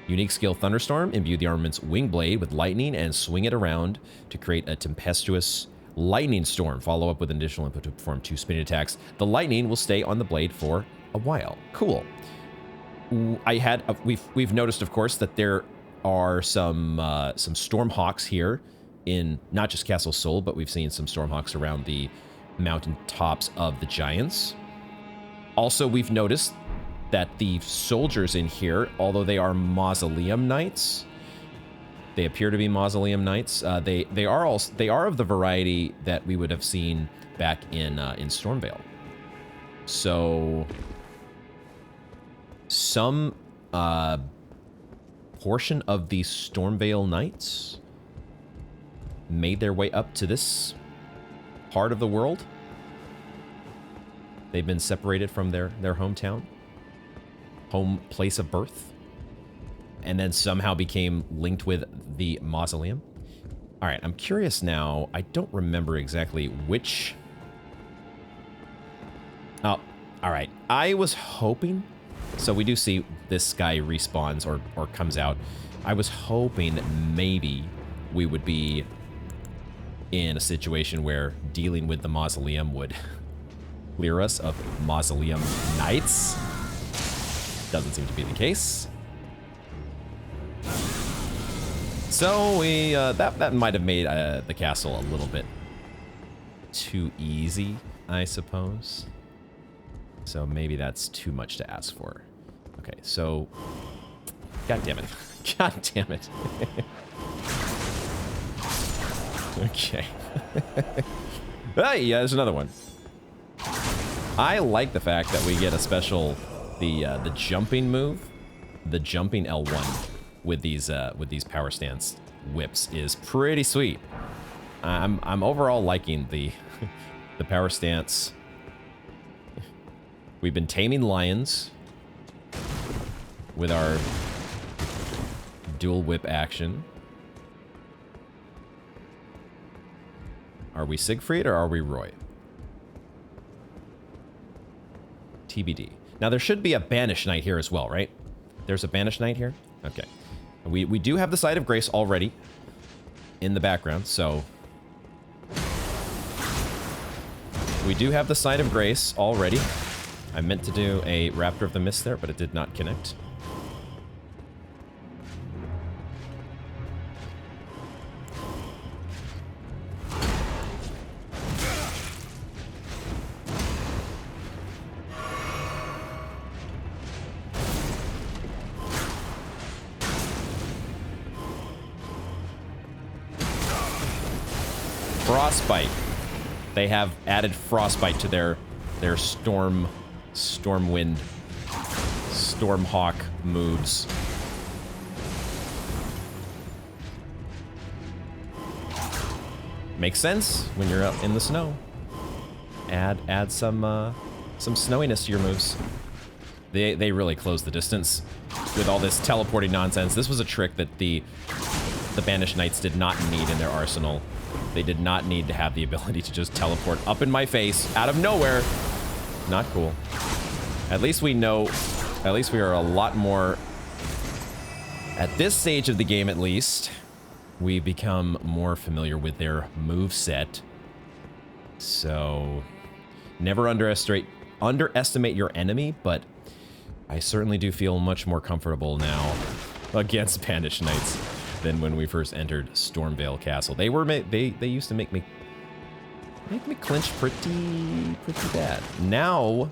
Unique skill Thunderstorm, imbue the armament's wing blade with lightning and swing it around to create a tempestuous lightning storm. Follow up with an additional input to perform 2 spinning attacks. The lightning will stay on the blade for a while. Cool. We've noticed, of course, that there are some Stormhawks here in not just Castle Sol, but we've seen some Stormhawks around the mountain tops of the Giants. Also, we've noticed that the soldiers in here, although they are Mausoleum Knights, they appear to be Mausoleum Knights. They are of the variety that we would have seen back in Stormvale. So some portion of the Stormvale Knights made their way up to this part of the world. They've been separated from their hometown, home place of birth, and then somehow became linked with the mausoleum. All right, I'm curious now. I don't remember exactly which. Oh, all right. I was hoping. So we do see this guy respawns or comes out. I was hoping that maybe we would be in a situation where dealing with the mausoleum would clear us of Mausoleum Knights. Doesn't seem to be the case. So we that might have made the castle a little bit too easy, I suppose. So maybe that's too much to ask for. Okay, so God damn it. God damn it. Okay. Hey, yeah, there's another one. I like the fact that we get a special the jumping move, the jumping L1 with these power stance whips is pretty sweet. I'm overall liking the the power stance. We've been taming lions with our dual whip action. Are we Siegfried or are we Roy? TBD. Now there should be a Banished Knight here as well, right? There's a Banished Knight here? Okay. We do have the Site of Grace already in the background, so we do have the Site of Grace already. I meant to do a Raptor of the Mist there, but it did not connect. Frostbite. They have added Frostbite to their Stormwind, Stormhawk moves. Makes sense when you're out in the snow. Add some snowiness to your moves. They really closed the distance with all this teleporting nonsense. This was a trick that the Banished Knights did not need in their arsenal. They did not need to have the ability to just teleport up in my face out of nowhere. Not cool. At least we know, at least we are a lot more, at this stage of the game at least, we become more familiar with their moveset. So, never underestimate your enemy, but I certainly do feel much more comfortable now against Banished Knights than when we first entered Stormvale Castle. They used to make me clinch pretty bad. Now,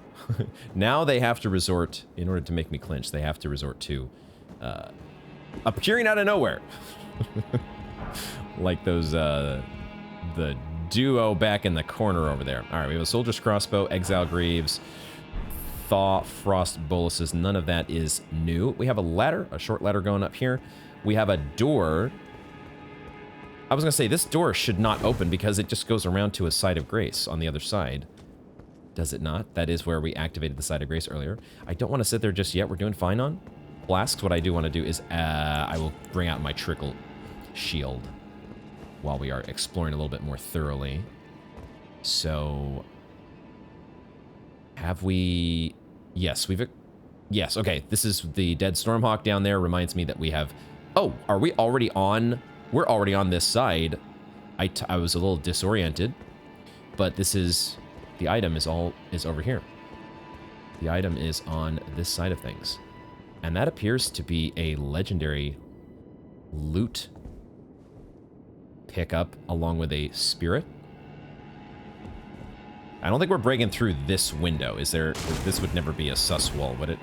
now they have to resort, in order to make me clinch, they have to resort to appearing out of nowhere. Like those, the duo back in the corner over there. All right, we have a Soldier's Crossbow, Exile Greaves, Thaw, Frost Boluses. None of that is new. We have a ladder, a short ladder going up here. We have a door. I was gonna say, this door should not open because it just goes around to a Site of Grace on the other side. Does it not? That is where we activated the Site of Grace earlier. I don't want to sit there just yet. We're doing fine on flasks. What I do want to do is I will bring out my Trickle Shield while we are exploring a little bit more thoroughly. So, have we... Yes, we've... Yes, okay. This is the Dead Stormhawk down there. Reminds me that we have... Oh, are we already on... We're already on this side. I was a little disoriented, but this is... The item is over here. The item is on this side of things. And that appears to be a legendary loot pickup along with a spirit. I don't think we're breaking through this window. Is there... This would never be a sus wall, would it?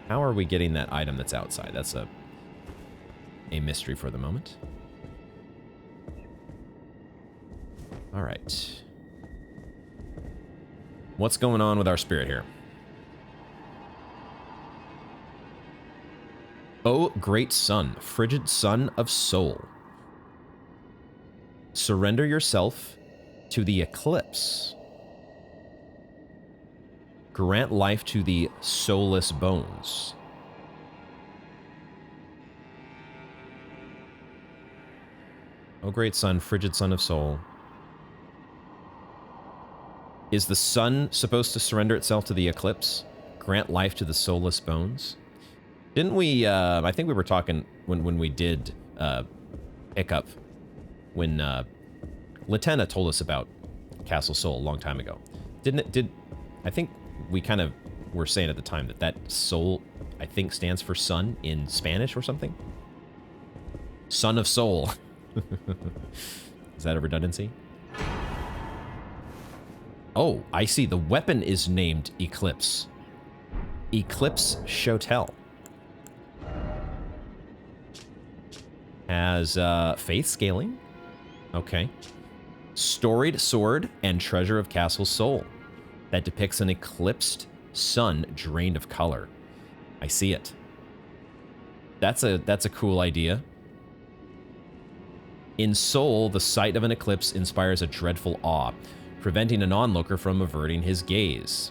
How are we getting that item that's outside? That's a mystery for the moment. All right. What's going on with our spirit here? Oh, great sun, frigid sun of soul. Surrender yourself to the eclipse. Grant life to the soulless bones. Oh, great sun, frigid sun of soul. Is the sun supposed to surrender itself to the eclipse? Grant life to the soulless bones? Didn't we, I think we were talking when we did pick up, when Latenna told us about Castle Soul a long time ago. I think we kind of were saying at the time that soul, I think, stands for sun in Spanish or something? Son of Soul. Is that a redundancy? Oh, I see. The weapon is named Eclipse. Eclipse Shotel. Has faith scaling. Okay. Storied sword and treasure of Castle Soul. That depicts an eclipsed sun drained of color. I see it. That's a cool idea. In Soul, the sight of an eclipse inspires a dreadful awe, preventing an onlooker from averting his gaze.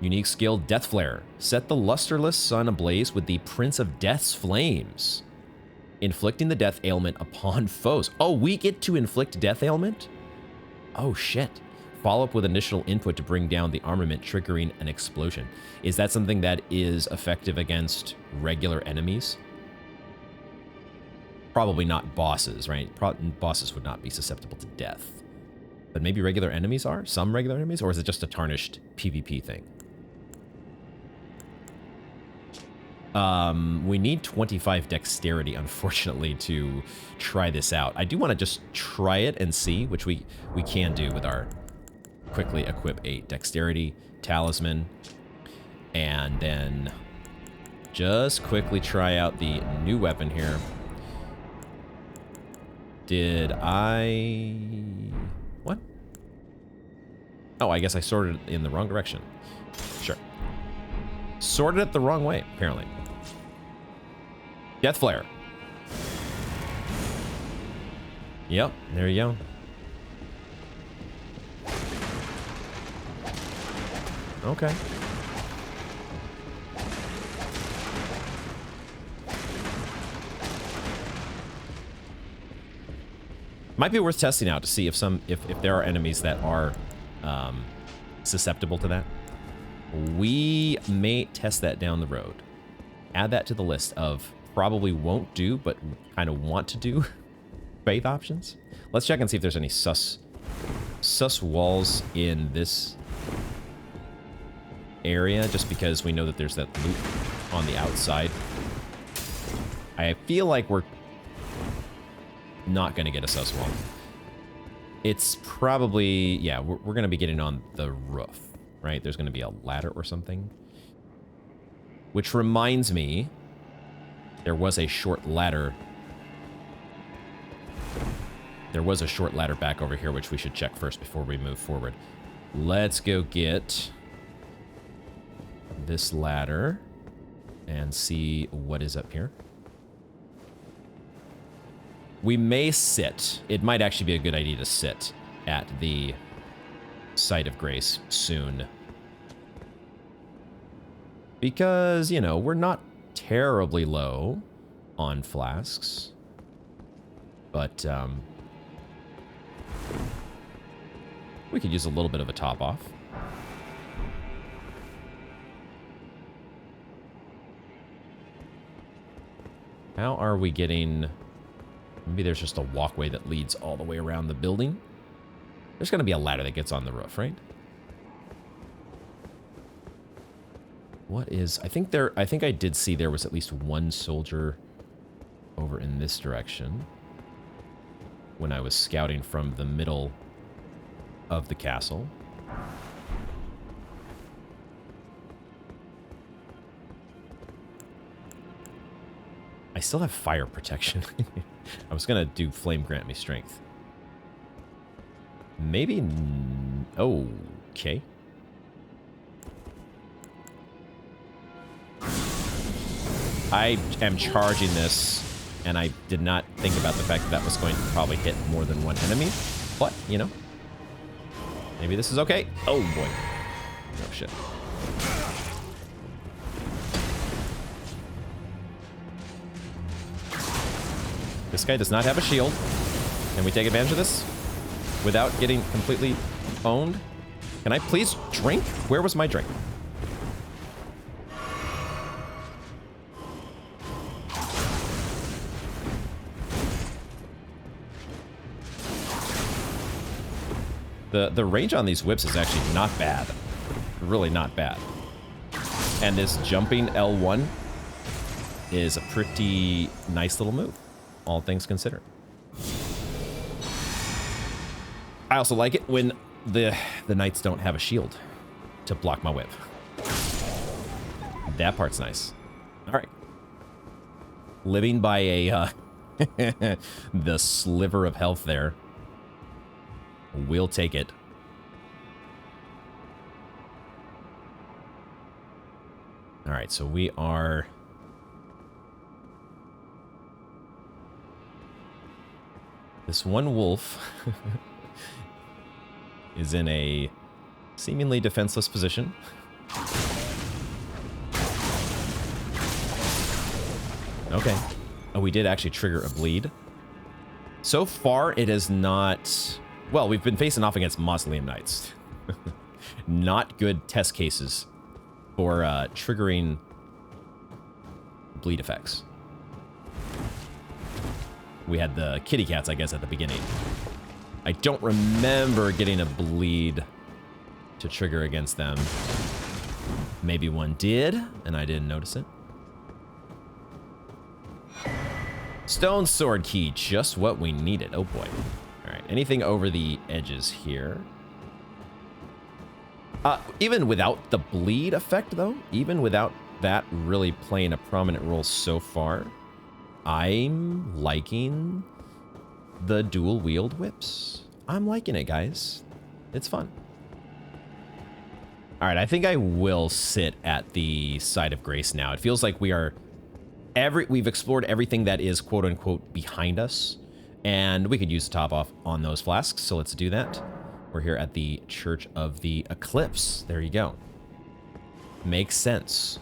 Unique skill, Death Flare. Set the lusterless sun ablaze with the Prince of Death's flames, inflicting the death ailment upon foes. Oh, we get to inflict death ailment? Oh, shit. Follow up with initial input to bring down the armament, triggering an explosion. Is that something that is effective against regular enemies? Probably not bosses, right? Bosses would not be susceptible to death. But maybe regular enemies are? Some regular enemies? Or is it just a tarnished PvP thing? We need 25 dexterity, unfortunately, to try this out. I do want to just try it and see, which we can do with our quickly equip a dexterity talisman. And then just quickly try out the new weapon here. Did I... What? Oh, I guess I sorted it in the wrong direction. Sure. Sorted it the wrong way, apparently. Death Flare. Yep, there you go. Okay. Might be worth testing out to see if there are enemies that are susceptible to that. We may test that down the road. Add that to the list of probably won't do, but kind of want to do faith options. Let's check and see if there's any sus walls in this area, just because we know that there's that loop on the outside. I feel like we're not going to get a sus wall. It's probably, yeah, we're going to be getting on the roof, right? There's going to be a ladder or something. Which reminds me, there was a short ladder. There was a short ladder back over here, which we should check first before we move forward. Let's go get this ladder and see what is up here. We may sit. It might actually be a good idea to sit at the site of grace soon. Because, you know, we're not terribly low on flasks. But, we could use a little bit of a top off. How are we getting... Maybe there's just a walkway that leads all the way around the building. There's going to be a ladder that gets on the roof, right? What is... I think I did see there was at least one soldier over in this direction when I was scouting from the middle of the castle. I still have fire protection. I was gonna do flame grant me strength. Maybe... Okay. I am charging this, and I did not think about the fact that that was going to probably hit more than one enemy. But, you know. Maybe this is okay. Oh, boy. Oh, shit. This guy does not have a shield. Can we take advantage of this without getting completely owned? Can I please drink? Where was my drink? The range on these whips is actually not bad. Really not bad. And this jumping L1 is a pretty nice little move, all things considered. I also like it when the knights don't have a shield to block my whip. That part's nice. All right. Living by a the sliver of health there. We'll take it. All right, so we are... This one wolf is in a seemingly defenseless position. Okay. Oh, we did actually trigger a bleed. So far, it is not... Well, we've been facing off against Mausoleum Knights. Not good test cases for triggering bleed effects. We had the kitty cats, I guess, at the beginning. I don't remember getting a bleed to trigger against them. Maybe one did, and I didn't notice it. Stone sword key, just what we needed. Oh boy. All right, anything over the edges here? Even without the bleed effect, though, even without that really playing a prominent role so far, I'm liking the dual wield whips. I'm liking it, guys. It's fun. All right, I think I will sit at the side of grace now. It feels like we've explored everything that is quote unquote behind us, and we could use the top off on those flasks. So let's do that. We're here at the Church of the Eclipse. There you go. Makes sense.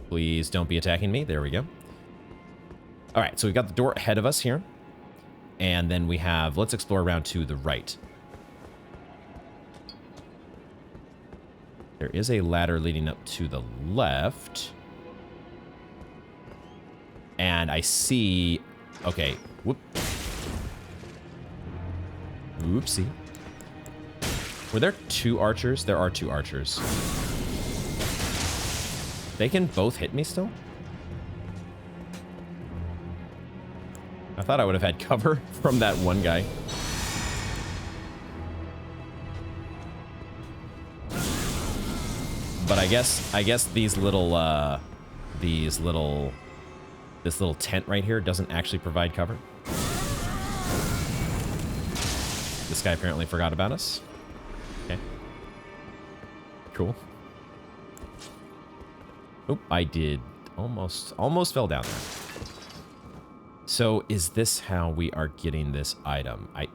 Please don't be attacking me. There we go. All right, so we've got the door ahead of us here. And then we have, let's explore around to the right. There is a ladder leading up to the left. And I see, okay, whoop. Oopsie. Were there 2 archers? There are 2 archers. They can both hit me still? I thought I would have had cover from that one guy. But I guess this little tent right here doesn't actually provide cover. This guy apparently forgot about us. Okay. Cool. Oop, I did almost fell down there. So is this how we are getting this item? I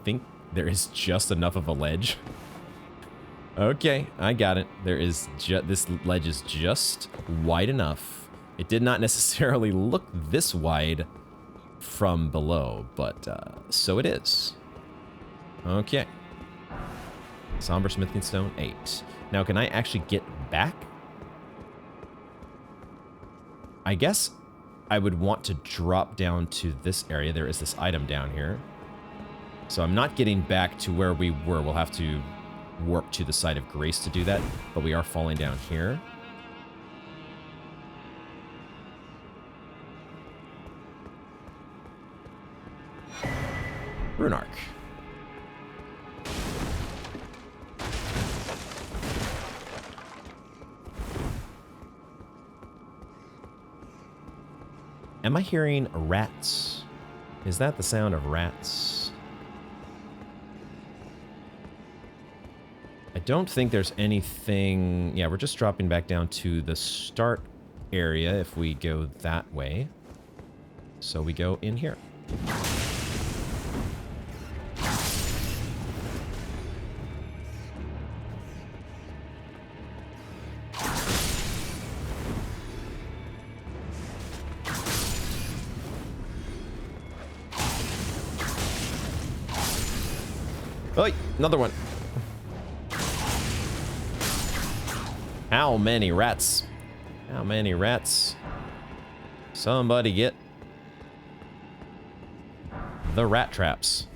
think there is just enough of a ledge. Okay, I got it. There is this ledge is just wide enough. It did not necessarily look this wide from below, but so it is. Okay. Somber Smithing Stone 8. Now, can I actually get back? I guess I would want to drop down to this area. There is this item down here. So I'm not getting back to where we were. We'll have to warp to the site of grace to do that, but we are falling down here. Rune Arc. Am I hearing rats? Is that the sound of rats? I don't think there's anything... Yeah, we're just dropping back down to the start area if we go that way. So we go in here. Oh, another one. How many rats? How many rats? Somebody get the rat traps.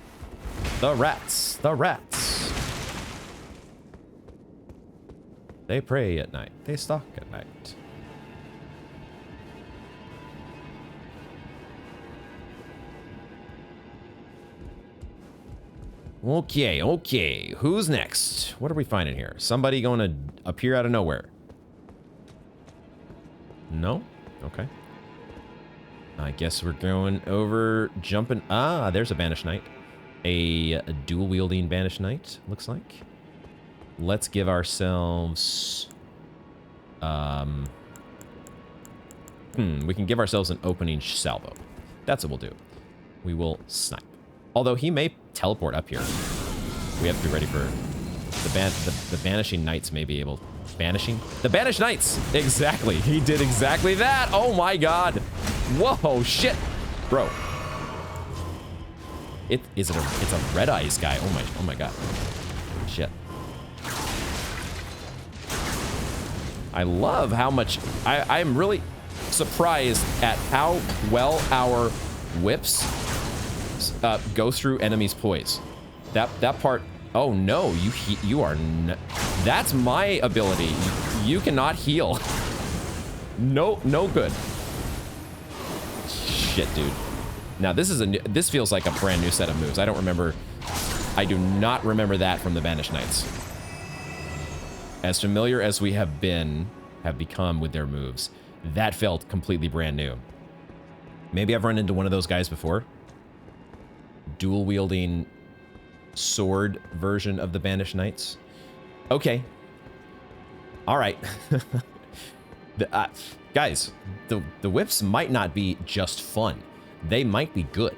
The rats. The rats. They pray at night. They stalk at night. Okay, okay. Who's next? What are we finding here? Somebody going to appear out of nowhere? No? Okay. I guess we're going over, jumping. Ah, there's a Banished Knight. A dual-wielding Banished Knight, looks like. Let's give ourselves... we can give ourselves an opening salvo. That's what we'll do. We will snipe. Although he may teleport up here. We have to be ready for the Banishing Knights may be able... Banishing? The Banished Knights! Exactly. He did exactly that! Oh my god! Whoa, shit! Bro. It's a Red Eyes guy. Oh my god. Shit. I love how much... I'm really surprised at how well our whips go through enemies' poise. That part. Oh no, you are. That's my ability. You cannot heal. No good. Shit, dude. Now this is this feels like a brand new set of moves. I don't remember. I do not remember that from the Banished Knights. As familiar as we have become with their moves, that felt completely brand new. Maybe I've run into one of those guys before. Dual wielding sword version of the Banished Knights. Okay. All right. Guys, the whips might not be just fun. They might be good.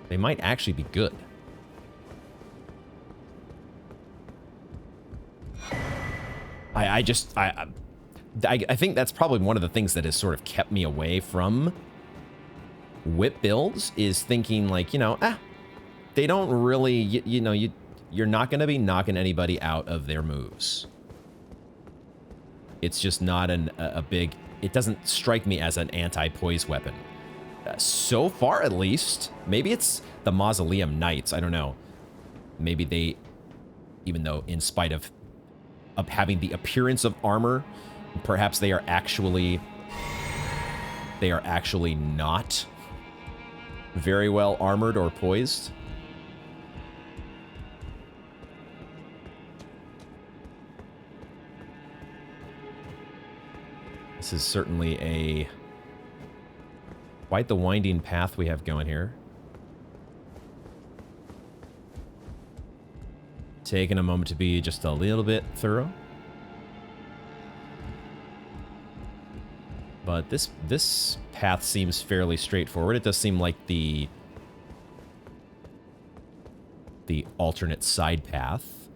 They might actually be good. I think that's probably one of the things that has sort of kept me away from whip builds, is thinking like, you know, they don't really, you're not going to be knocking anybody out of their moves. It's just not a big, it doesn't strike me as an anti-poise weapon. So far, at least. Maybe it's the Mausoleum Knights. I don't know. Maybe they, even though in spite of having the appearance of armor, perhaps they are actually not very well armored or poised. This is certainly quite the winding path we have going here. Taking a moment to be just a little bit thorough. But this path seems fairly straightforward. It does seem like the alternate side path.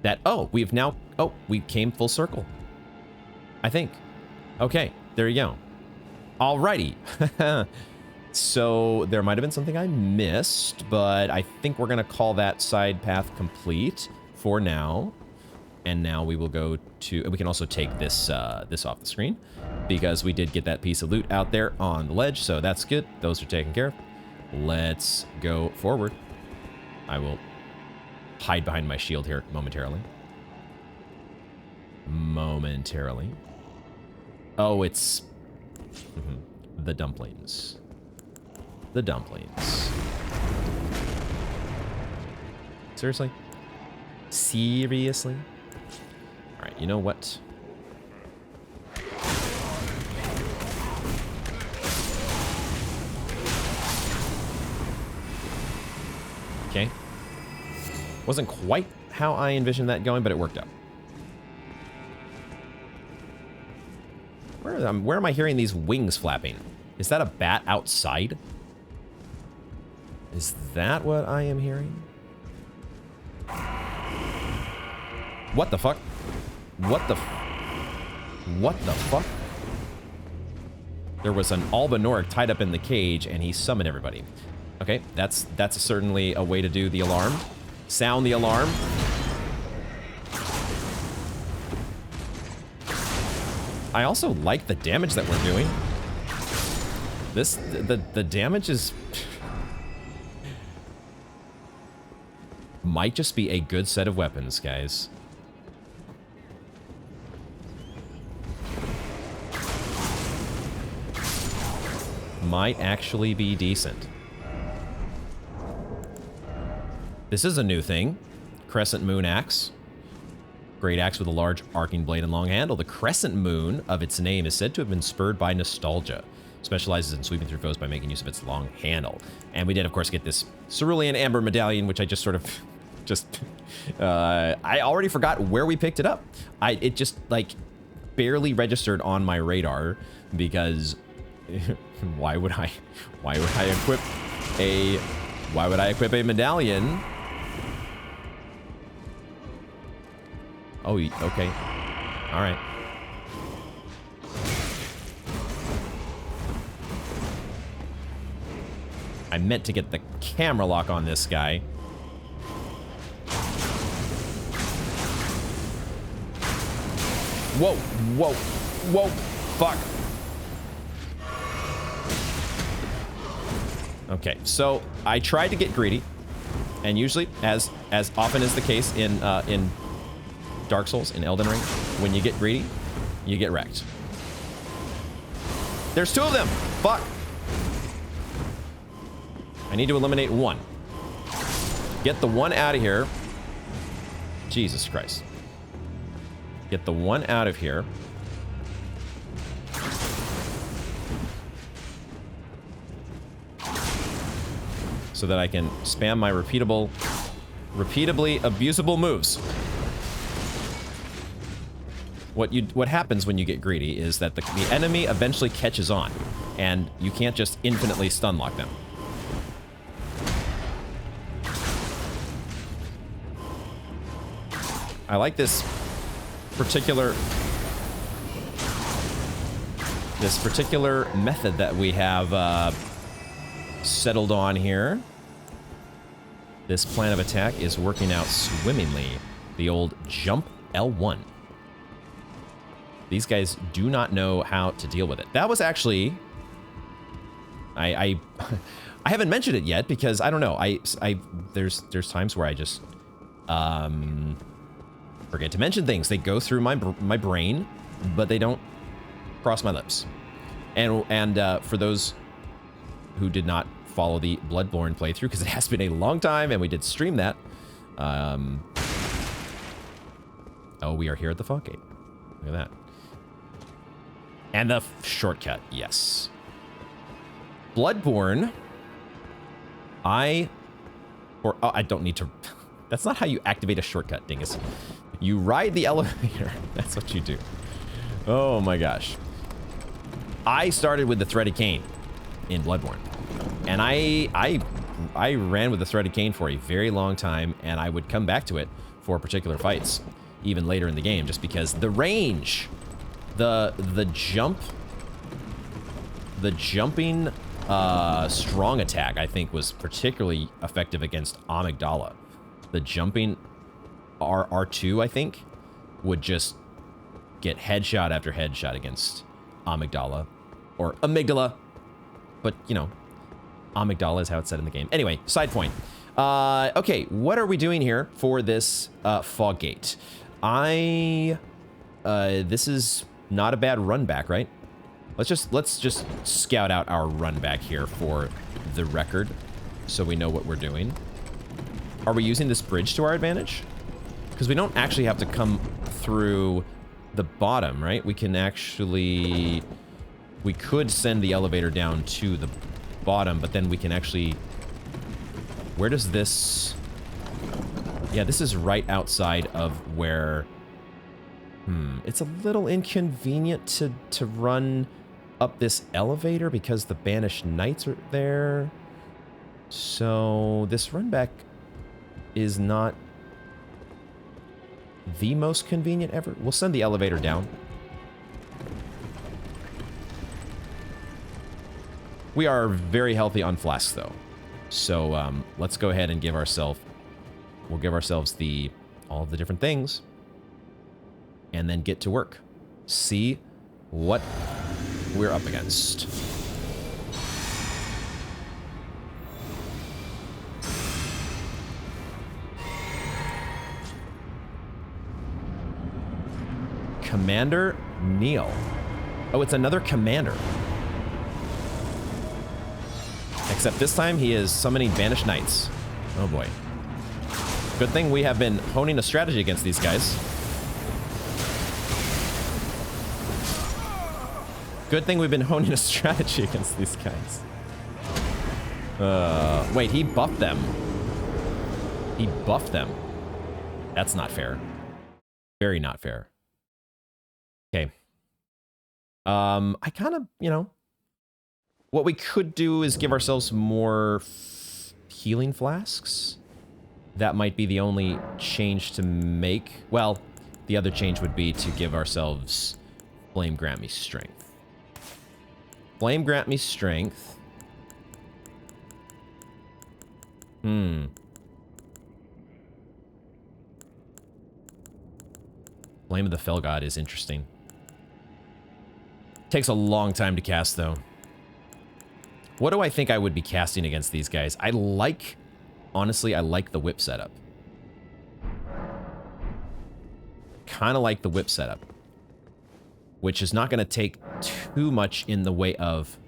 That, we came full circle. I think. Okay, there you go. Alrighty. So there might have been something I missed, but I think we're going to call that side path complete for now. And now we will go to, and we can also take this this off the screen because we did get that piece of loot out there on the ledge, so that's good. Those are taken care of. Let's go forward. I will hide behind my shield here momentarily. Oh, it's the dumplings. The dumplings. Seriously? Seriously? All right, you know what? Okay. Wasn't quite how I envisioned that going, but it worked out. Where am I hearing these wings flapping? Is that a bat outside? Is that what I am hearing? What the fuck? What the fuck? There was an Albanorik tied up in the cage, and he summoned everybody. Okay, that's certainly a way to do the alarm. Sound the alarm. I also like the damage that we're doing. The damage is... might just be a good set of weapons, guys. Might actually be decent. This is a new thing. Crescent Moon Axe. Great axe with a large arcing blade and long handle. The Crescent Moon of its name is said to have been spurred by nostalgia. Specializes in sweeping through foes by making use of its long handle. And we did, of course, get this Cerulean Amber Medallion, which I just sort of... I already forgot where we picked it up. It just, like, barely registered on my radar because... why would I equip a medallion? Oh, okay. All right. I meant to get the camera lock on this guy. Whoa, whoa, whoa, fuck. Okay, so I tried to get greedy, and usually, as often is the case in Dark Souls, in Elden Ring, when you get greedy, you get wrecked. There's two of them! Fuck! I need to eliminate one. Get the one out of here. Jesus Christ. Get the one out of here. So that I can spam my repeatably abusable moves. What happens when you get greedy is that the enemy eventually catches on, and you can't just infinitely stun lock them. I like this particular this particular method that we have settled on here. This plan of attack is working out swimmingly. The old jump L1. These guys do not know how to deal with it. That was actually... I haven't mentioned it yet because I don't know. There's times where I just forget to mention things. They go through my brain, but they don't cross my lips. And for those who did not follow the Bloodborne playthrough, because it has been a long time and we did stream that. Oh, we are here at the fog gate. Look at that. And the shortcut, yes. Bloodborne, I don't need to, that's not how you activate a shortcut, dingus. You ride the elevator, that's what you do. Oh my gosh. I started with the threaded cane in Bloodborne. And I ran with the threaded cane for a very long time, and I would come back to it for particular fights, even later in the game, just because the range, the jumping strong attack, I think, was particularly effective against Amygdala. The jumping R2, I think, would just get headshot after headshot against Amygdala, or Amygdala, but, you know, Amygdala is how it's said in the game. Anyway, side point. Okay, what are we doing here for this fog gate? This is not a bad run back, right? Let's just scout out our run back here for the record, so we know what we're doing. Are we using this bridge to our advantage? Because we don't actually have to come through the bottom, right? We can actually... We could send the elevator down to the bottom, but then we can actually... Where does this... Yeah, this is right outside of where... It's a little inconvenient to run up this elevator because the Banished Knights are there. So this run back is not the most convenient ever. We'll send the elevator down. We are very healthy on flasks, though. So let's go ahead and give ourselves... We'll give ourselves all the different things. And then get to work. See what we're up against. Commander Niall. Oh, it's another commander. Except this time he is summoning Banished Knights. Oh boy. Good thing we have been honing a strategy against these guys. Good thing we've been honing a strategy against these guys. Wait, he buffed them. He buffed them. That's not fair. Very not fair. Okay. I kind of, you know, what we could do is give ourselves more healing flasks. That might be the only change to make. Well, the other change would be to give ourselves Flame Grant Me Strength. Flame Grant Me Strength. Flame of the Fell God is interesting. Takes a long time to cast, though. What do I think I would be casting against these guys? Honestly, I like the whip setup. Kind of like the whip setup. Which is not going to take too much in the way of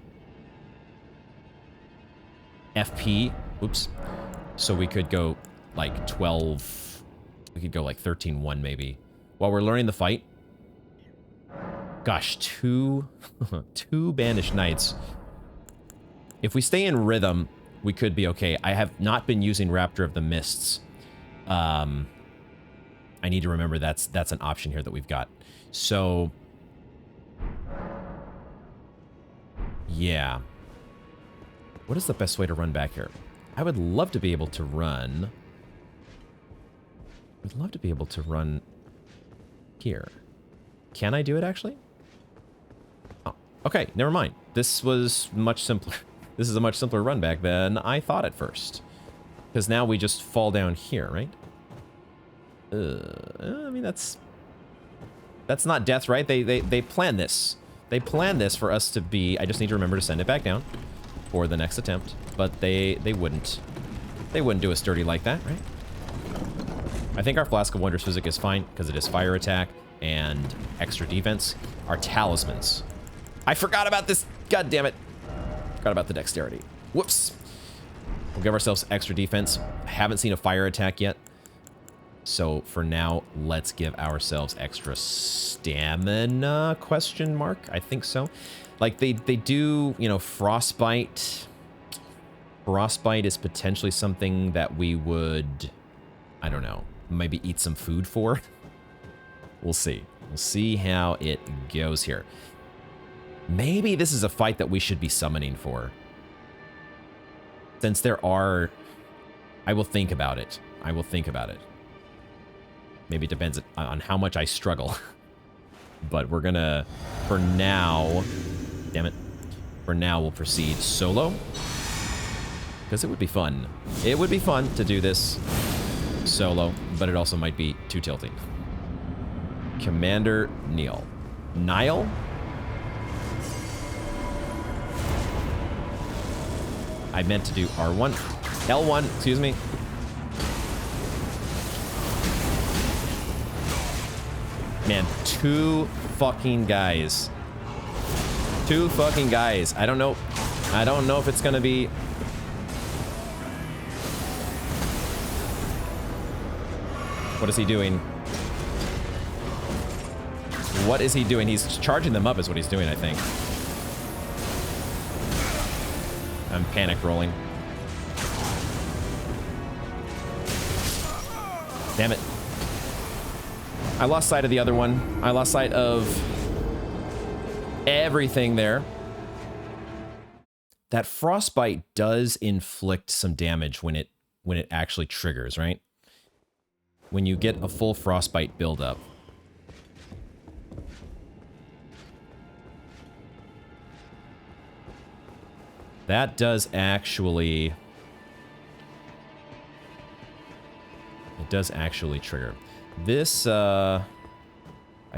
FP. Oops. So we could go like 12. We could go like 13-1 maybe. While we're learning the fight. Gosh, two Banished Knights. If we stay in rhythm, we could be okay. I have not been using Raptor of the Mists. I need to remember that's an option here that we've got. So, yeah. What is the best way to run back here? I would love to be able to run. I'd love to be able to run here. Can I do it actually? Oh, Okay, never mind. This was much simpler. This is a much simpler run back than I thought at first. Because now we just fall down here, right? I mean, that's not death, right? They planned this. They planned this for us to be... I just need to remember to send it back down for the next attempt. But they wouldn't. They wouldn't do us dirty like that, right? I think our Flask of Wondrous Physic is fine because it is fire attack and extra defense. Our talismans. I forgot about this. God damn it. Forgot about the dexterity. Whoops. We'll give ourselves extra defense. I haven't seen a fire attack yet. So for now, let's give ourselves extra stamina, question mark? I think so. Like they do, you know, frostbite. Frostbite is potentially something that we would, I don't know, maybe eat some food for. We'll see. We'll see how it goes here. Maybe this is a fight that we should be summoning for. Since there are... I will think about it. I will think about it. Maybe it depends on how much I struggle. But we're gonna... For now... Damn it. For now, we'll proceed solo. Because it would be fun. It would be fun to do this solo, but it also might be too tilting. Commander Niall. Niall? I meant to do R1. L1, excuse me. Man, two fucking guys. Two fucking guys. I don't know. I don't know if it's gonna be... What is he doing? What is he doing? He's charging them up is what he's doing, I think. I'm panic rolling. Damn it. I lost sight of the other one. I lost sight of everything there. That frostbite does inflict some damage when it actually triggers, right? When you get a full frostbite buildup. That does actually... It does actually trigger. This, I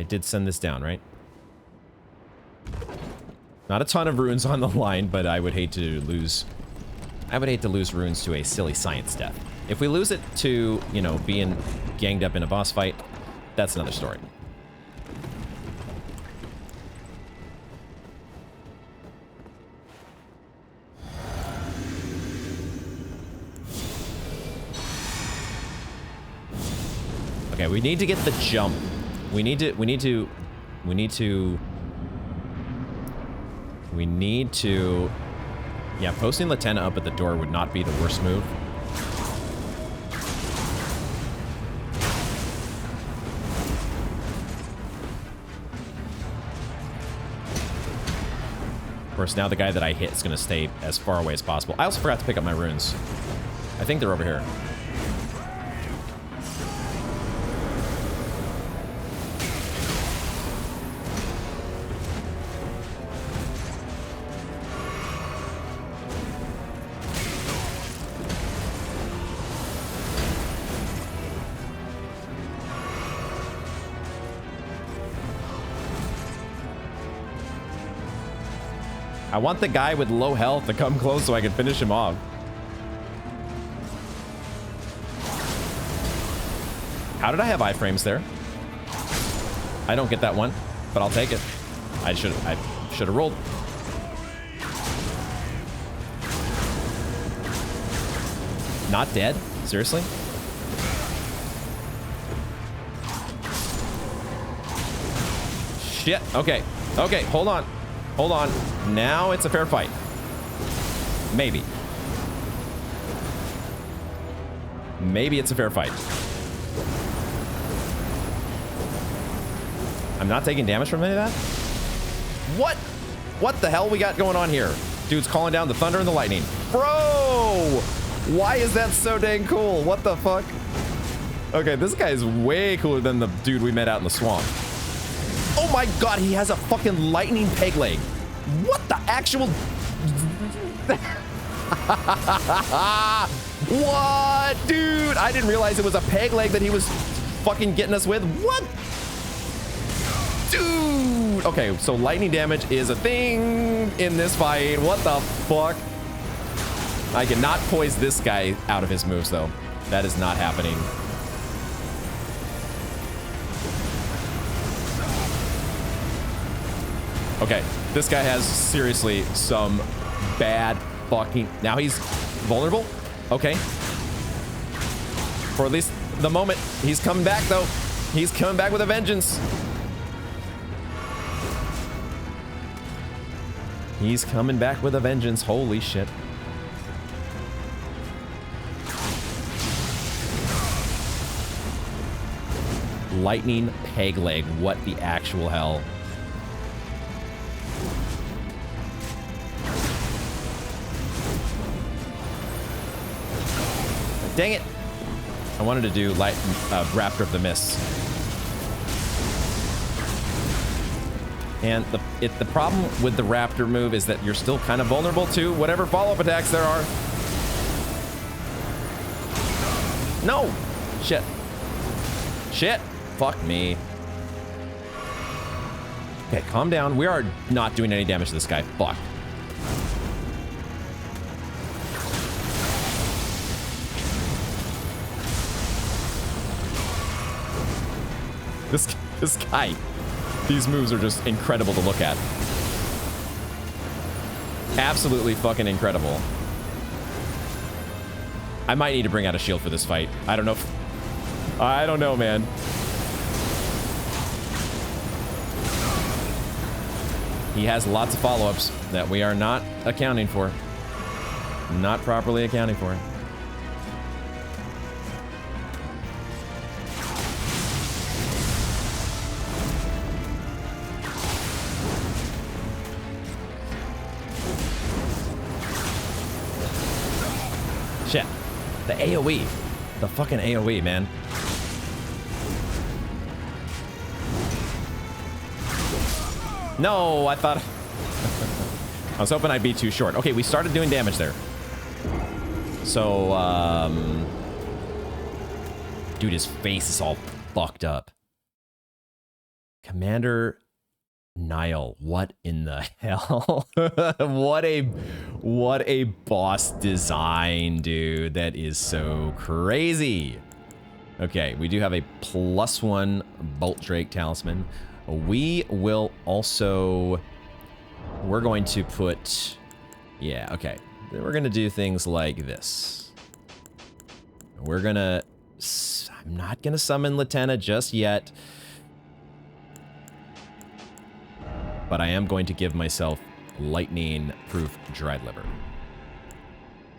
did send this down, right? Not a ton of runes on the line, but I would hate to lose... I would hate to lose runes to a silly science death. If we lose it to, you know, being ganged up in a boss fight, that's another story. Okay, we need to get the jump. We need to, yeah, posting Latenna up at the door would not be the worst move. Of course, now the guy that I hit is going to stay as far away as possible. I also forgot to pick up my runes. I think they're over here. I want the guy with low health to come close so I can finish him off. How did I have iframes there? I don't get that one, but I'll take it. I should have rolled. Not dead? Seriously? Shit. Okay. Okay, hold on. Hold on. Now it's a fair fight. Maybe. Maybe it's a fair fight. I'm not taking damage from any of that? What? What the hell we got going on here? Dude's calling down the thunder and the lightning. Bro! Why is that so dang cool? What the fuck? Okay, this guy is way cooler than the dude we met out in the swamp. Oh my god, he has a fucking lightning peg leg. What the actual? What, dude? I didn't realize it was a peg leg that he was fucking getting us with. What? Dude. Okay, so lightning damage is a thing in this fight. What the fuck? I cannot poise this guy out of his moves, though. That is not happening. Okay, this guy has seriously some bad fucking... Now he's vulnerable? Okay. For at least the moment. He's coming back, though. He's coming back with a vengeance. He's coming back with a vengeance. Holy shit. Lightning peg leg. What the actual hell? Dang it. I wanted to do Raptor of the Mist. And the problem with the Raptor move is that you're still kind of vulnerable to whatever follow-up attacks there are. No! Shit. Shit. Fuck me. Okay, calm down. We are not doing any damage to this guy. Fuck. This guy, these moves are just incredible to look at. Absolutely fucking incredible. I might need to bring out a shield for this fight. I don't know if... I don't know, man. He has lots of follow-ups that we are not accounting for. Not properly accounting for. Shit. The AoE. The fucking AoE, man. No, I thought... I was hoping I'd be too short. Okay, we started doing damage there. So, dude, his face is all fucked up. Commander Niall, what in the hell? What a boss design, dude. That is so crazy. Okay, we do have a +1 Bolt Drake Talisman. We will also... We're going to put... Yeah, okay. We're going to do things like this. We're going to... I'm not going to summon Latenna just yet. But I am going to give myself lightning-proof dried liver.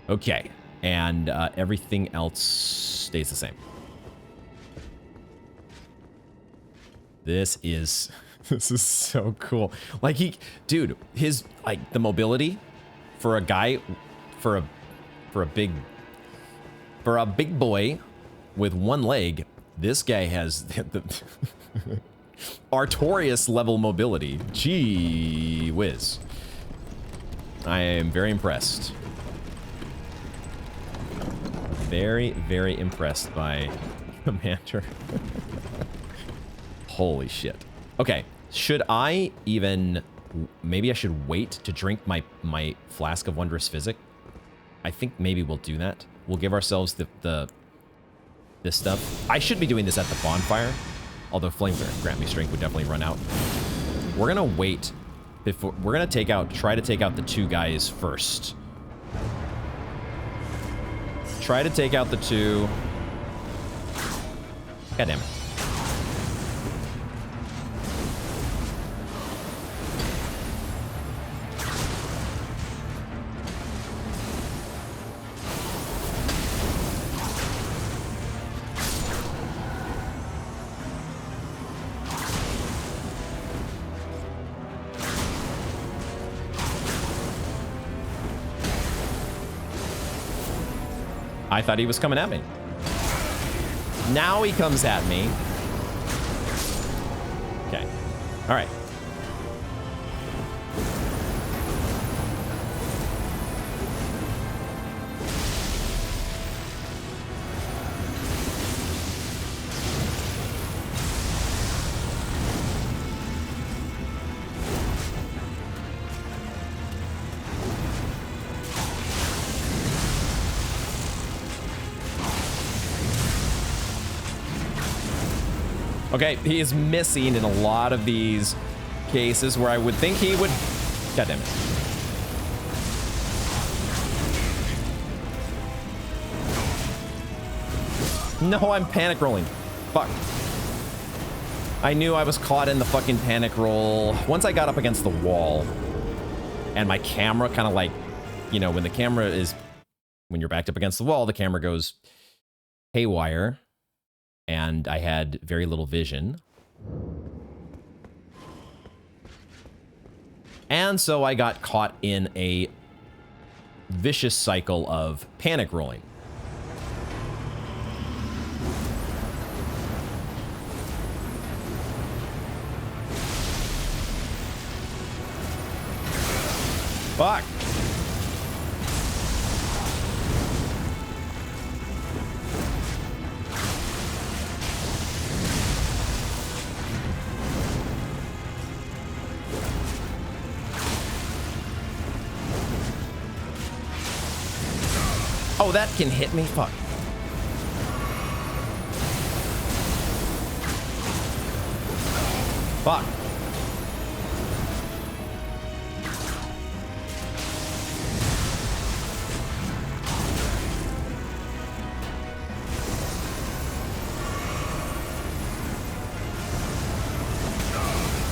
Okay, and everything else stays the same. This is so cool. Like dude, his the mobility for a guy, for a big boy with one leg. This guy has the Artorias level mobility. Gee whiz. I am very impressed. Very, very impressed by Commander. Holy shit. Okay, should I even... Maybe I should wait to drink my Flask of Wondrous Physic? I think maybe we'll do that. We'll give ourselves this stuff. I should be doing this at the bonfire. Although Flame Grant Me Strength would definitely run out. We're gonna wait before... We're gonna try to take out the two guys first. Try to take out the two... God damn it. I thought he was coming at me. Now he comes at me. Okay. All right. Okay, he is missing in a lot of these cases where I would think he would... God damn it. No, I'm panic rolling. Fuck. I knew I was caught in the fucking panic roll. Once I got up against the wall and my camera kind of like, you know, when the camera is, when you're backed up against the wall, the camera goes haywire and I had very little vision. And so I got caught in a vicious cycle of panic rolling. Fuck. Oh, that can hit me? Fuck. Fuck.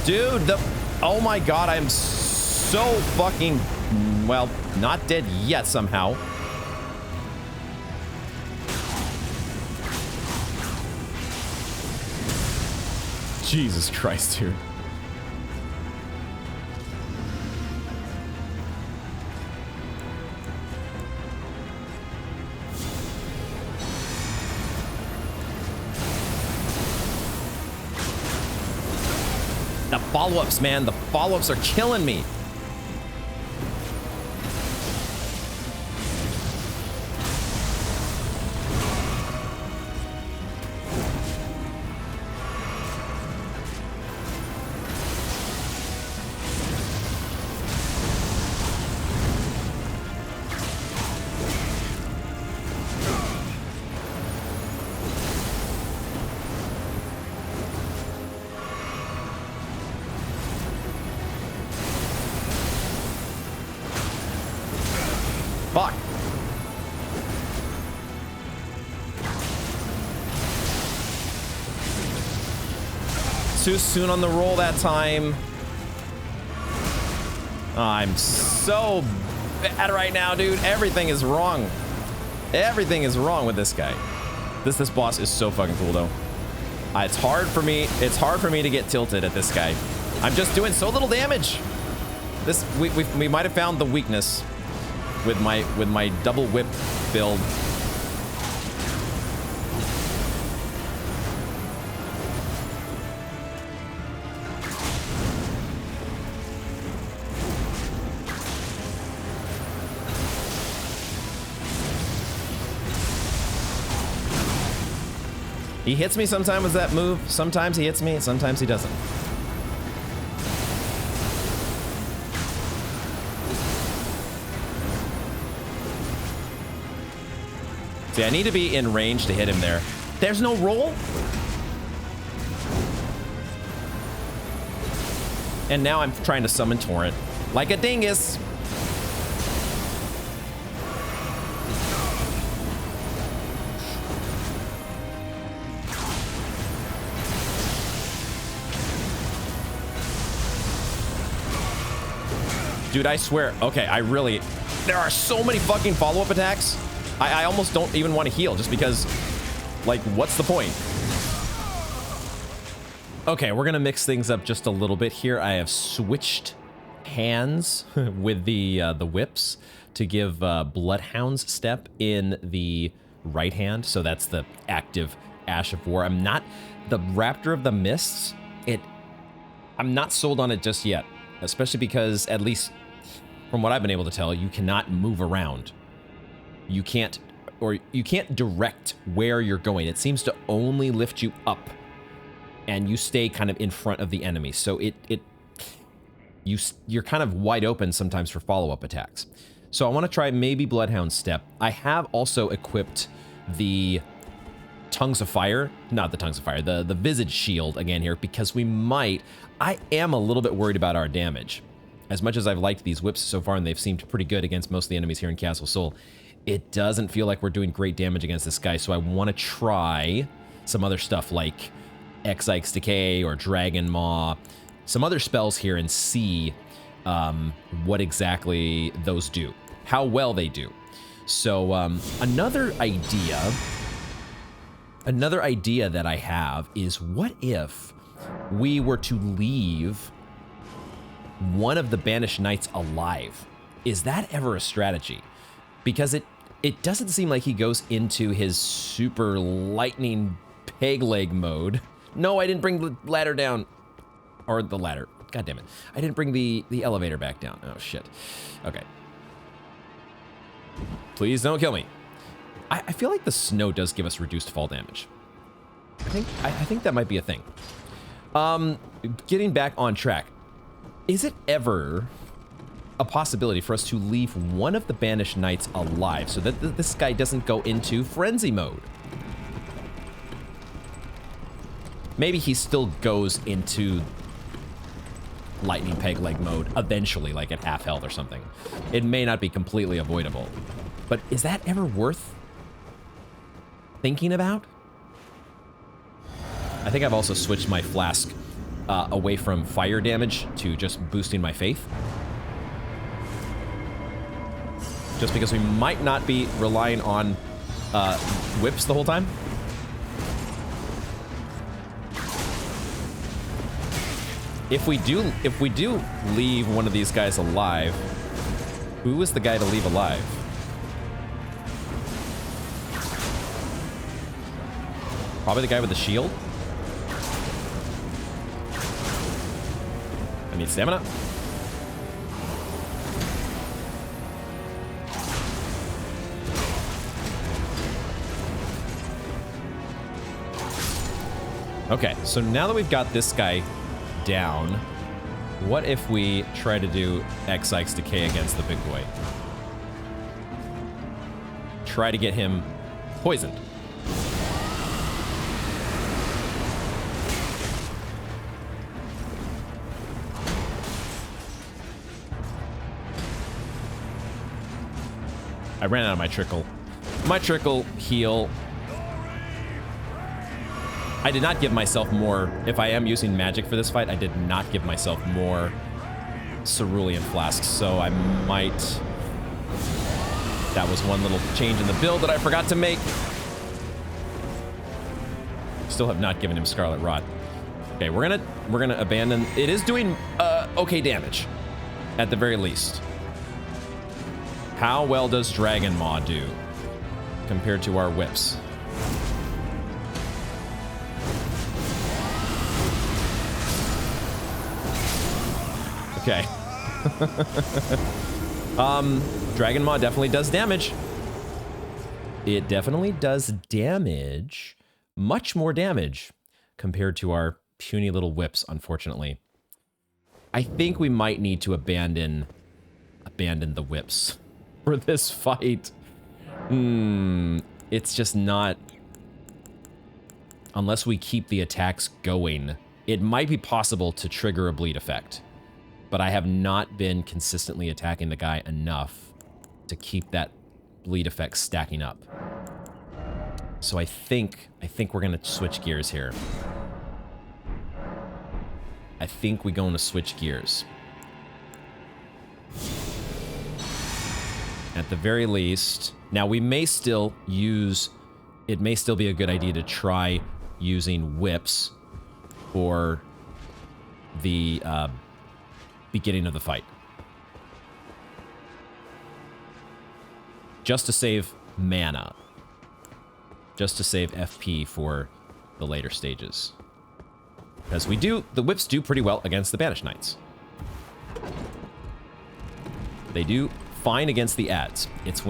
Dude, oh my god, I'm so fucking, well, not dead yet somehow. Jesus Christ, dude. The follow-ups, man. The follow-ups are killing me. Fuck. Too soon on the roll that time. Oh, I'm so bad right now, dude. Everything is wrong. Everything is wrong with this guy. This boss is so fucking cool, though. It's hard for me. It's hard for me to get tilted at this guy. I'm just doing so little damage. We might have found the weakness with my double whip build. He hits me sometimes with that move. Sometimes he hits me, sometimes he doesn't. See, I need to be in range to hit him there. There's no roll? And now I'm trying to summon Torrent like a dingus. Dude, I swear. Okay, there are so many fucking follow-up attacks. I almost don't even want to heal just because, like, what's the point? Okay, we're gonna mix things up just a little bit here. I have switched hands with the whips to give Bloodhound's Step in the right hand. So that's the active Ash of War. I'm not the Raptor of the Mists. I'm not sold on it just yet, especially because, at least from what I've been able to tell, you cannot move around. You can't direct where you're going. It seems to only lift you up, and you stay kind of in front of the enemy. So you're kind of wide open sometimes for follow-up attacks. So I want to try maybe Bloodhound Step. I have also equipped the tongues of fire, not the tongues of fire, the visage shield again here, because we might, I am a little bit worried about our damage. As much as I've liked these whips so far, and they've seemed pretty good against most of the enemies here in Castle Sol, it doesn't feel like we're doing great damage against this guy, so I want to try some other stuff like Ixike's Decay or Dragon Maw, some other spells here, and see what exactly those do, how well they do. So another idea that I have is, what if we were to leave one of the Banished Knights alive? Is that ever a strategy? Because it doesn't seem like he goes into his super lightning peg leg mode. No, I didn't bring the ladder down. Or the ladder. God damn it. I didn't bring the elevator back down. Oh, shit. Okay. Please don't kill me. I feel like the snow does give us reduced fall damage. I think that might be a thing. Getting back on track. Is it ever a possibility for us to leave one of the Banished Knights alive so that this guy doesn't go into frenzy mode? Maybe he still goes into lightning peg leg mode eventually, like at half health or something. It may not be completely avoidable, but is that ever worth thinking about? I think I've also switched my flask away from fire damage to just boosting my faith. Just because we might not be relying on whips the whole time. If we do leave one of these guys alive, who is the guy to leave alive? Probably the guy with the shield. I need stamina. Okay, so now that we've got this guy down, what if we try to do Ixike's Decay against the big boy? Try to get him poisoned. I ran out of my trickle. My trickle heal. I did not give myself more. If I am using magic for this fight, I did not give myself more cerulean flasks, so I might... That was one little change in the build that I forgot to make. Still have not given him Scarlet Rot. Okay, we're gonna abandon. It is doing okay damage, at the very least. How well does Dragon Maw do compared to our whips? Okay. Dragon Maw definitely does damage. It definitely does damage. Much more damage compared to our puny little whips, unfortunately. I think we might need to abandon the whips for this fight. It's just not... Unless we keep the attacks going, it might be possible to trigger a bleed effect. But I have not been consistently attacking the guy enough to keep that bleed effect stacking up. So I think we're gonna switch gears here. I think we're going to switch gears. At the very least, now we may still use, it may still be a good idea to try using whips for the beginning of the fight. Just to save mana. Just to save FP for the later stages. Because the whips do pretty well against the Banished Knights. They do fine against the ads. It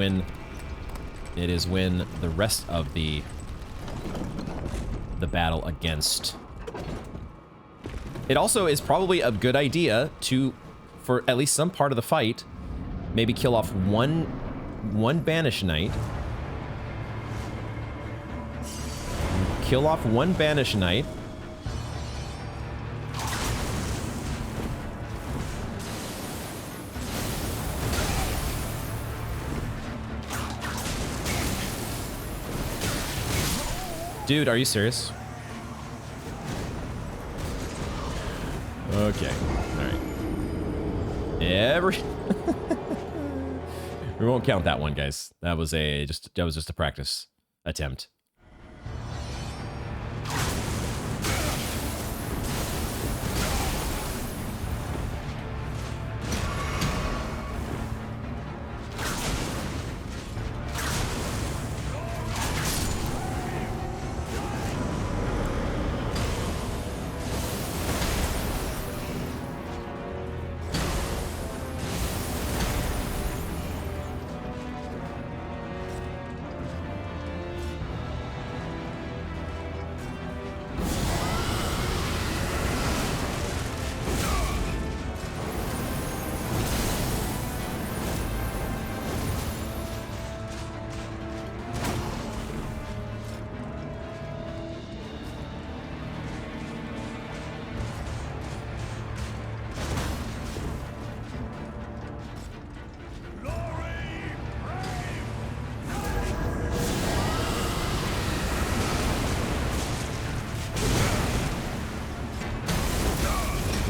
is when the rest of the battle against... It also is probably a good idea to, for at least some part of the fight, maybe kill off one Banished Knight kill off one Banished Knight. Dude, are you serious? Okay. All right. We won't count that one, guys. That was just a practice attempt.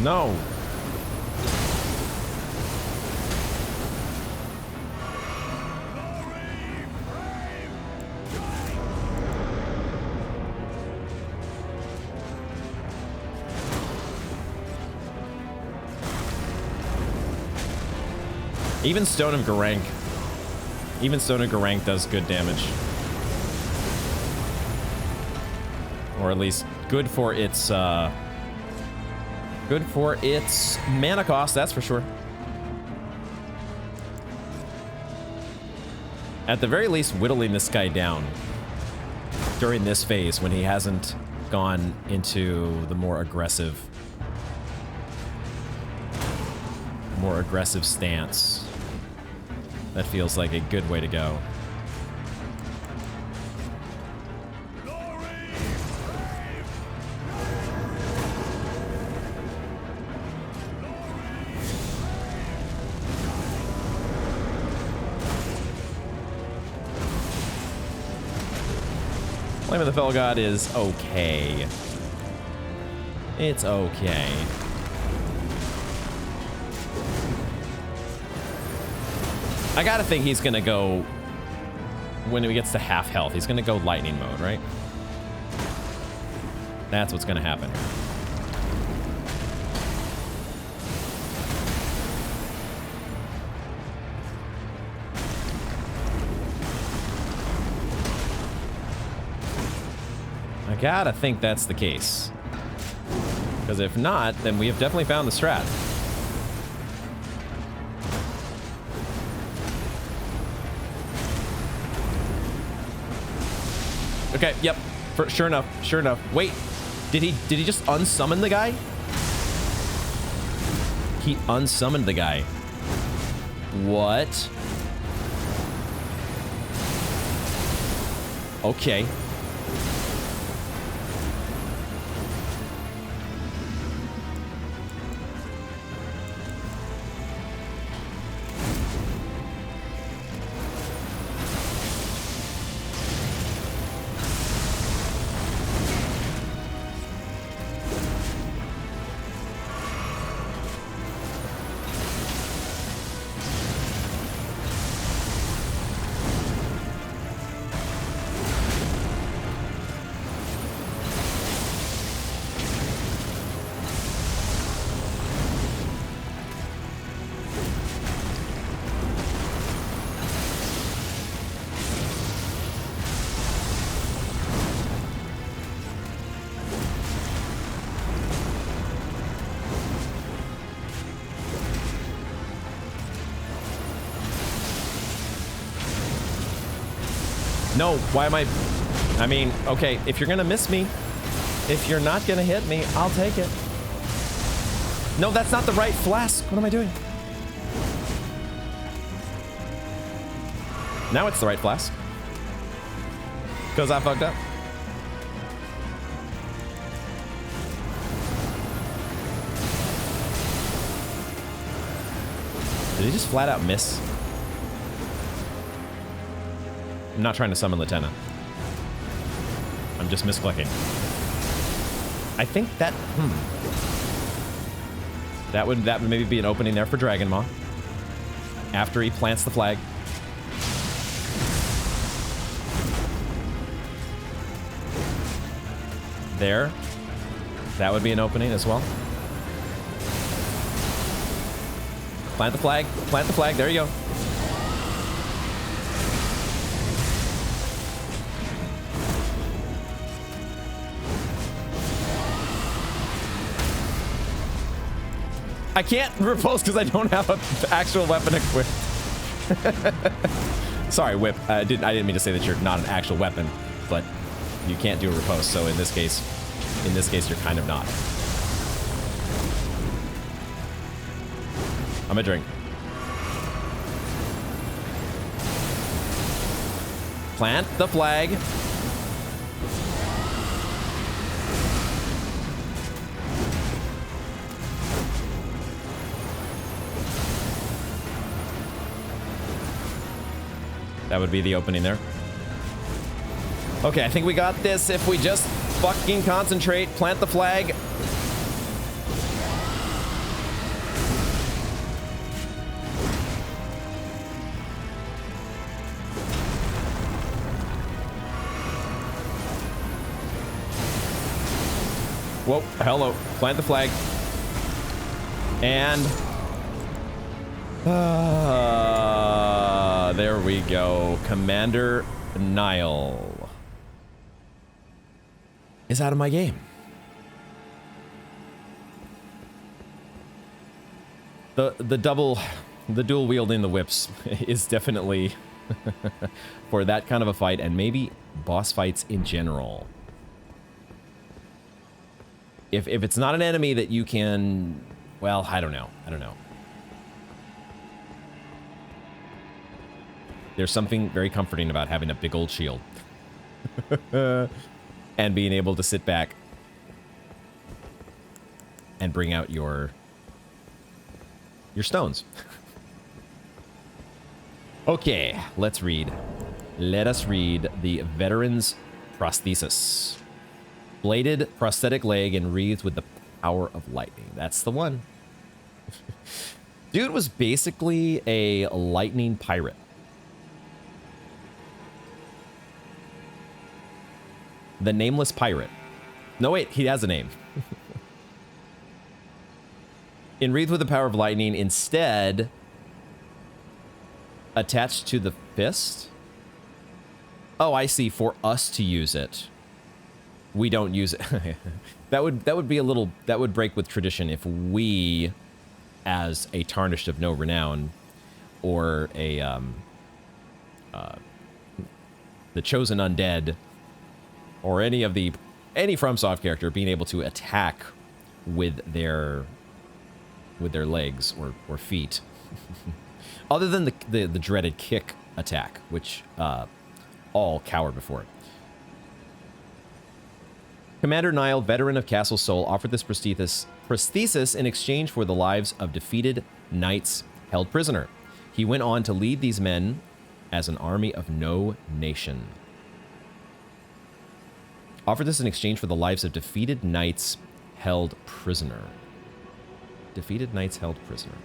No. Even Stone of Garank. Even Stone of Garank does good damage. Or at least good for its mana cost, that's for sure. At the very least, whittling this guy down during this phase when he hasn't gone into the more aggressive stance. That feels like a good way to go. Flame of the Fell God is okay. It's okay. I gotta think he's gonna go, when he gets to half health, he's gonna go lightning mode, right? That's what's gonna happen. I gotta think that's the case. Because if not, then we have definitely found the strat. Okay, yep. Sure enough. Wait, did he just unsummon the guy? He unsummoned the guy. What? Okay. No, why am I mean, okay, if you're gonna miss me, if you're not gonna hit me, I'll take it. No, that's not the right flask. What am I doing? Now it's the right flask. Because I fucked up. Did he just flat out miss? I'm not trying to summon Lieutenant. I'm just misclicking. I think that, that would maybe be an opening there for Dragon Maw. After he plants the flag. There. That would be an opening as well. Plant the flag. Plant the flag. There you go. I can't repulse because I don't have an actual weapon equipped. Sorry, Whip. I didn't mean to say that you're not an actual weapon, but you can't do a riposte. So in this case, you're kind of not. I'm a drink. Plant the flag. That would be the opening there. Okay, I think we got this if we just fucking concentrate. Plant the flag. Whoa, hello. Plant the flag. And... there we go. Commander Niall is out of my game. The dual wielding the whips is definitely for that kind of a fight, and maybe boss fights in general. If it's not an enemy that you can, well, I don't know. There's something very comforting about having a big old shield. And being able to sit back and bring out your stones. Okay, let's read. Let us read the Veteran's Prosthesis. Bladed prosthetic leg and wreathed with the power of lightning. That's the one. Dude was basically a lightning pirate. The Nameless Pirate. No, wait, he has a name. Enwreathed with the power of lightning, instead attached to the fist. Oh, I see. For us to use it, we don't use it. that would be a little, that would break with tradition if we, as a Tarnished of no renown, or a the Chosen Undead, or any FromSoft character being able to attack with their legs or feet, other than the dreaded kick attack, which all cower before it. Commander Niall, veteran of Castle Sol, offered this prosthesis in exchange for the lives of defeated knights held prisoner. He went on to lead these men as an army of no nation. Offered this in exchange for the lives of defeated knights held prisoner. Defeated knights held prisoner.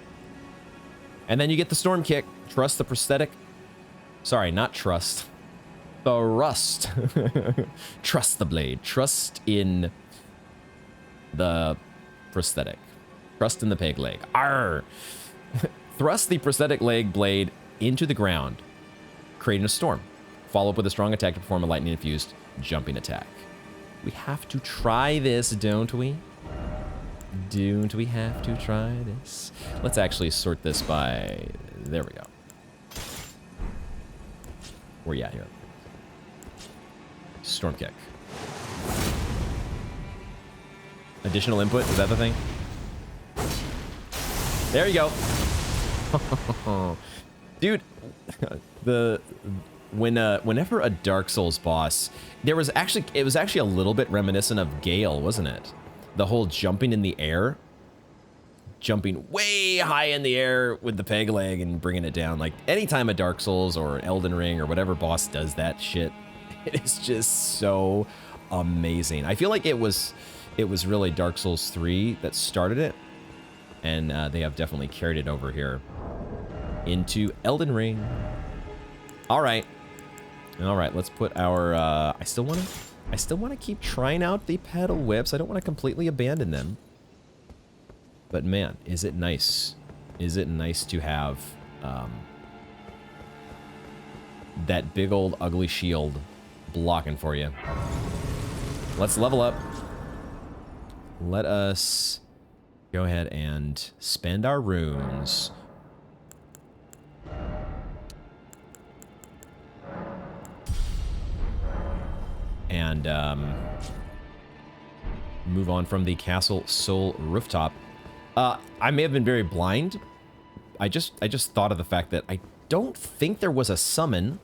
And then you get the storm kick. Trust the prosthetic. Sorry, not trust. The rust. Trust the blade. Trust in the prosthetic. Trust in the peg leg. Arr! Thrust the prosthetic leg blade into the ground, creating a storm. Follow up with a strong attack to perform a lightning-infused jumping attack. We have to try this, don't we? Don't we have to try this? Let's actually sort this by... There we go. Where you at here? Storm kick. Additional input, is that the thing? There you go. Dude, whenever a Dark Souls boss, it was actually a little bit reminiscent of Gale, wasn't it? The whole jumping in the air. jumping way high in the air with the peg leg and bringing it down. Like, anytime a Dark Souls or an Elden Ring or whatever boss does that shit, it is just so amazing. I feel like it was really Dark Souls 3 that started it, and they have definitely carried it over here into Elden Ring. All right, let's put our I still want to keep trying out the pedal whips. I don't want to completely abandon them. But man, is it nice. Is it nice to have that big old ugly shield blocking for you. Let's level up. Let us go ahead and spend our runes. And move on from the Castle Soul rooftop. I may have been very blind. I just thought of the fact that I don't think there was a summon.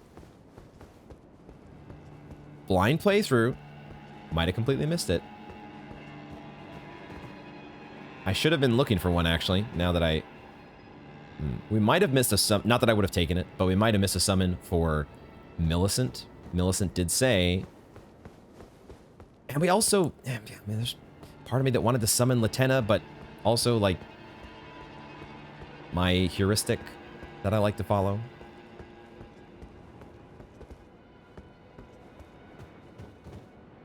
Blind playthrough. Might have completely missed it. I should have been looking for one, actually, now that I... We might have missed a summon. Not that I would have taken it, but we might have missed a summon for Millicent. Millicent did say... And we also... I mean, there's part of me that wanted to summon Latenna, but also, like... my heuristic that I like to follow.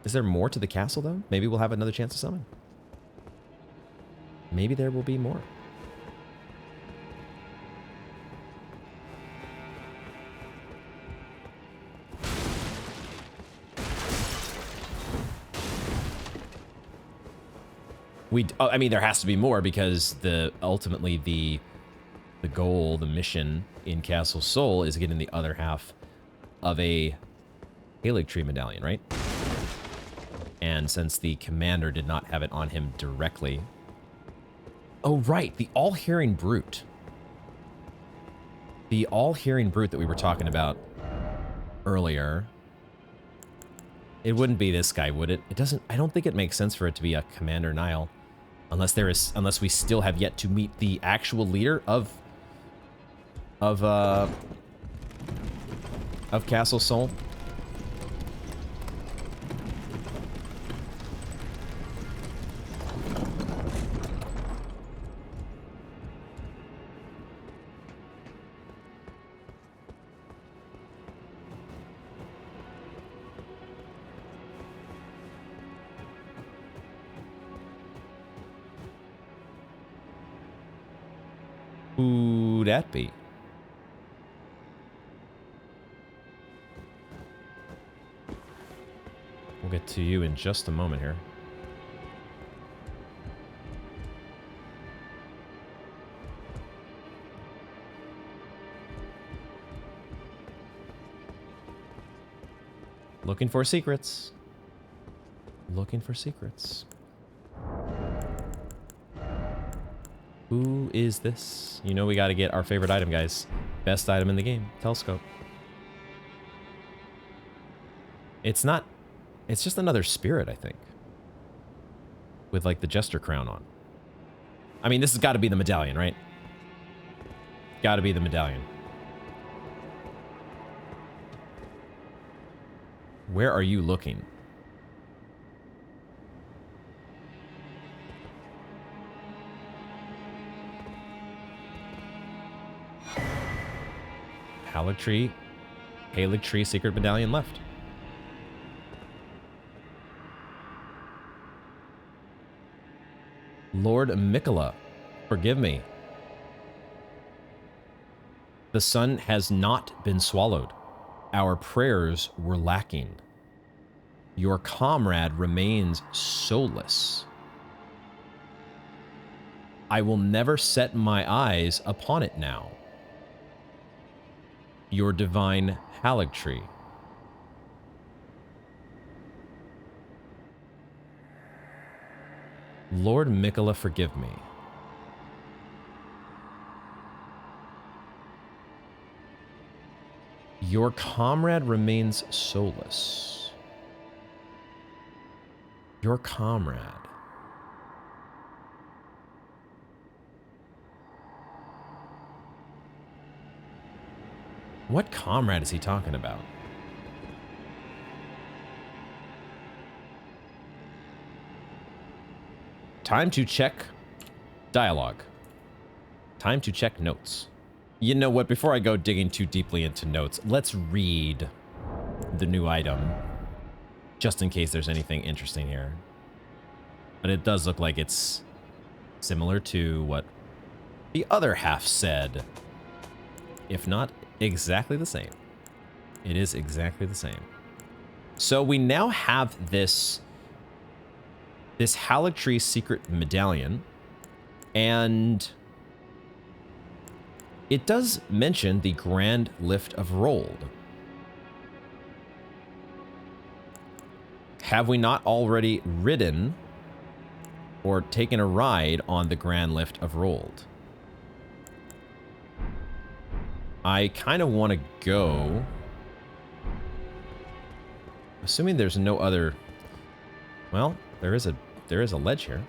Is there more to the castle, though? Maybe we'll have another chance to summon. Maybe there will be more. I mean, there has to be more because ultimately the goal, the mission in Castle Soul is getting the other half of a Halig Tree medallion, right? And since the commander did not have it on him directly... Oh, right, the All-Hearing Brute. The All-Hearing Brute that we were talking about earlier. It wouldn't be this guy, would it? It doesn't... I don't think it makes sense for it to be a Commander Niall. Unless we still have yet to meet the actual leader of Castle Soul. Who'd that be? We'll get to you in just a moment here. Looking for secrets. Looking for secrets. Who is this? You know we got to get our favorite item, guys. Best item in the game. Telescope. It's not... It's just another spirit, I think. With, like, the Jester crown on. I mean, this has got to be the medallion, right? Got to be the medallion. Where are you looking? Halig Tree Secret Medallion left. Lord Mikola, forgive me. The sun has not been swallowed. Our prayers were lacking. Your comrade remains soulless. I will never set my eyes upon it now. Your divine Halig Tree. Lord Mikola, forgive me. Your comrade remains soulless. Your comrade. What comrade is he talking about? Time to check dialogue. Time to check notes. You know what? Before I go digging too deeply into notes, let's read the new item. Just in case there's anything interesting here. But it does look like it's similar to what the other half said. If not exactly the same. It is exactly the same. So we now have this Haligtree secret medallion, and it does mention the Grand Lift of Rold. Have we not already ridden or taken a ride on the Grand Lift of Rold? I kind of want to go, assuming there's no other. Well, there is a ledge here.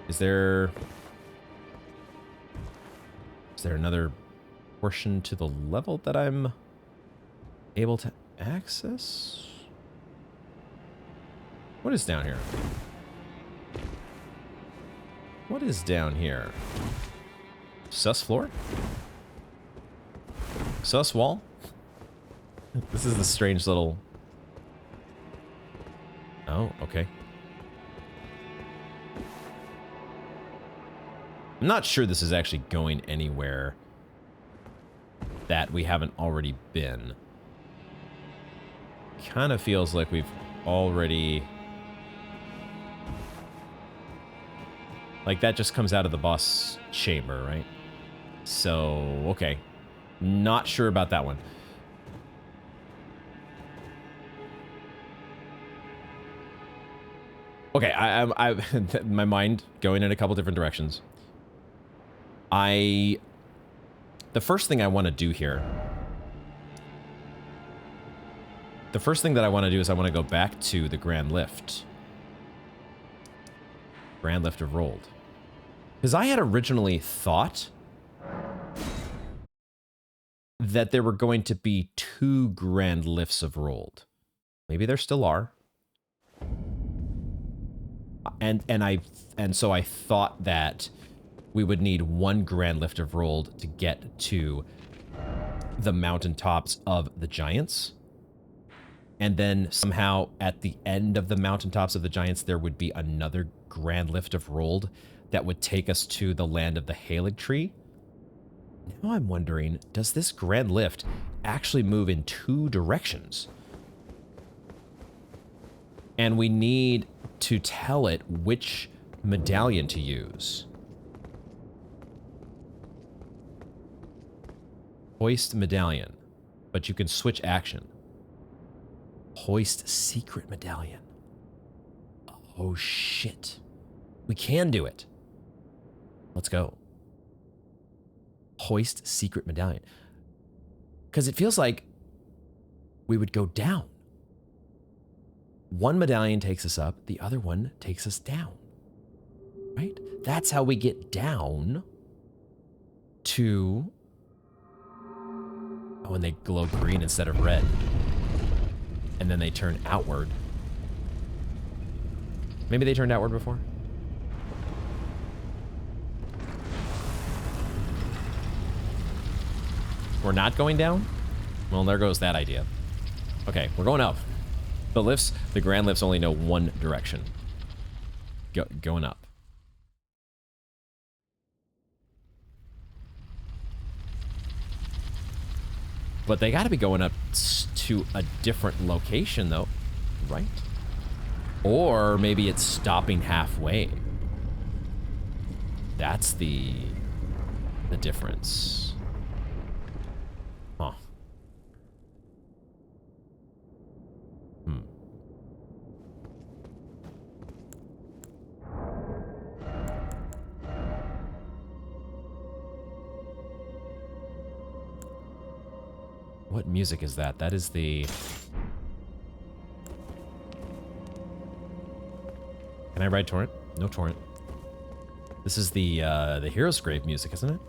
Is there another portion to the level that I'm able to access? What is down here? What is down here? Sus floor? Sus wall? This is the strange little... Oh, okay. I'm not sure this is actually going anywhere that we haven't already been. Kind of feels like we've already... Like, that just comes out of the boss chamber, right? So, okay. Not sure about that one. Okay, I my mind going in a couple different directions. The first thing I want to do here... The first thing that I want to do is I want to go back to the Grand Lift. Grand Lift of Rold. Because I had originally thought that there were going to be 2 Grand Lifts of Rold. Maybe there still are. And so I thought that we would need 1 Grand Lift of Rold to get to the mountaintops of the Giants. And then somehow at the end of the mountaintops of the Giants, there would be another Grand Lift of Rold that would take us to the land of the Haligtree. Now I'm wondering, does this Grand Lift actually move in 2 directions? And we need to tell it which medallion to use. Hoist medallion, but you can switch action. Hoist secret medallion. Oh shit. We can do it. Let's go. Hoist secret medallion. Because it feels like we would go down. One medallion takes us up, the other one takes us down. Right? That's how we get down to... Oh, and they glow green instead of red. And then they turn outward. Maybe they turned outward before? We're not going down? Well, there goes that idea. Okay, we're going up. The Grand Lifts only know one direction. Going up. But they gotta be going up to a different location though, right? Or maybe it's stopping halfway. That's the difference. Huh. What music is that? That is the... Can I ride torrent? No torrent. This is the Hero's Grave music, isn't it?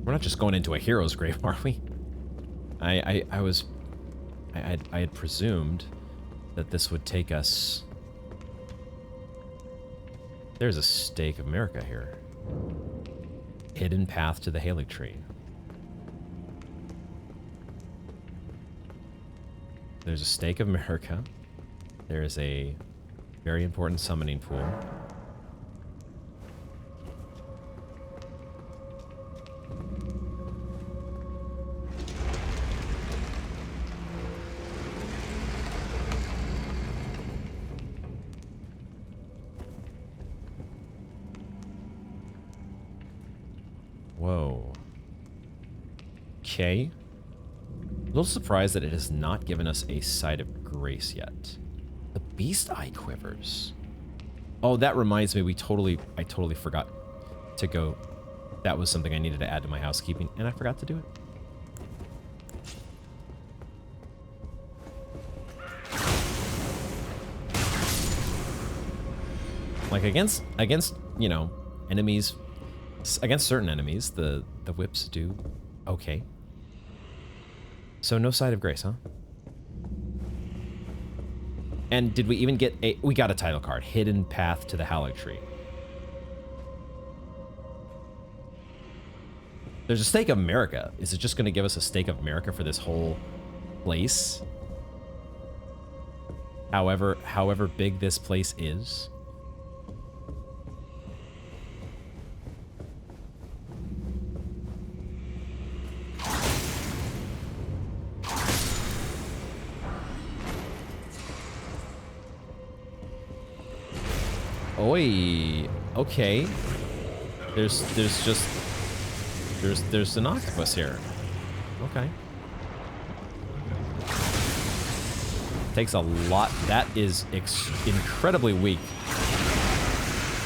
We're not just going into a hero's grave, are we? I had presumed that this would take us... There's a stake of America here. Hidden path to the Halig tree. There's a stake of America. There is a very important summoning pool. Whoa. Okay. A little surprised that it has not given us a side of grace yet. The beast eye quivers. Oh, that reminds me, I totally forgot to go. That was something I needed to add to my housekeeping, and I forgot to do it. Like against, you know, enemies, against certain enemies, the whips do okay. So no side of grace, huh? And did we even get a... We got a title card. Hidden path to the Halig tree. There's a stake of America. Is it just going to give us a stake of America for this whole place? However big this place is. Oi, okay. There's an octopus here. Okay. Takes a lot. That is incredibly weak.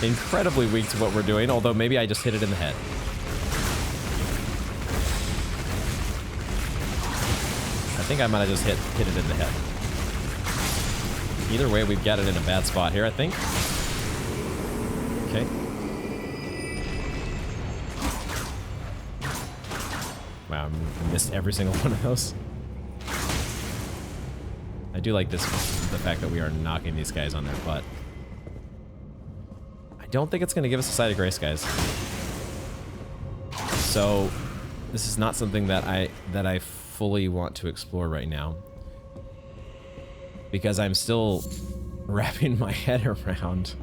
Incredibly weak to what we're doing, although maybe I just hit it in the head. I think I might have just hit it in the head. Either way, we've got it in a bad spot here, I think. Okay. Wow, I missed every single one of those. I do like this, the fact that we are knocking these guys on their butt. I don't think it's going to give us a side of grace, guys. So, this is not something that I fully want to explore right now. Because I'm still wrapping my head around...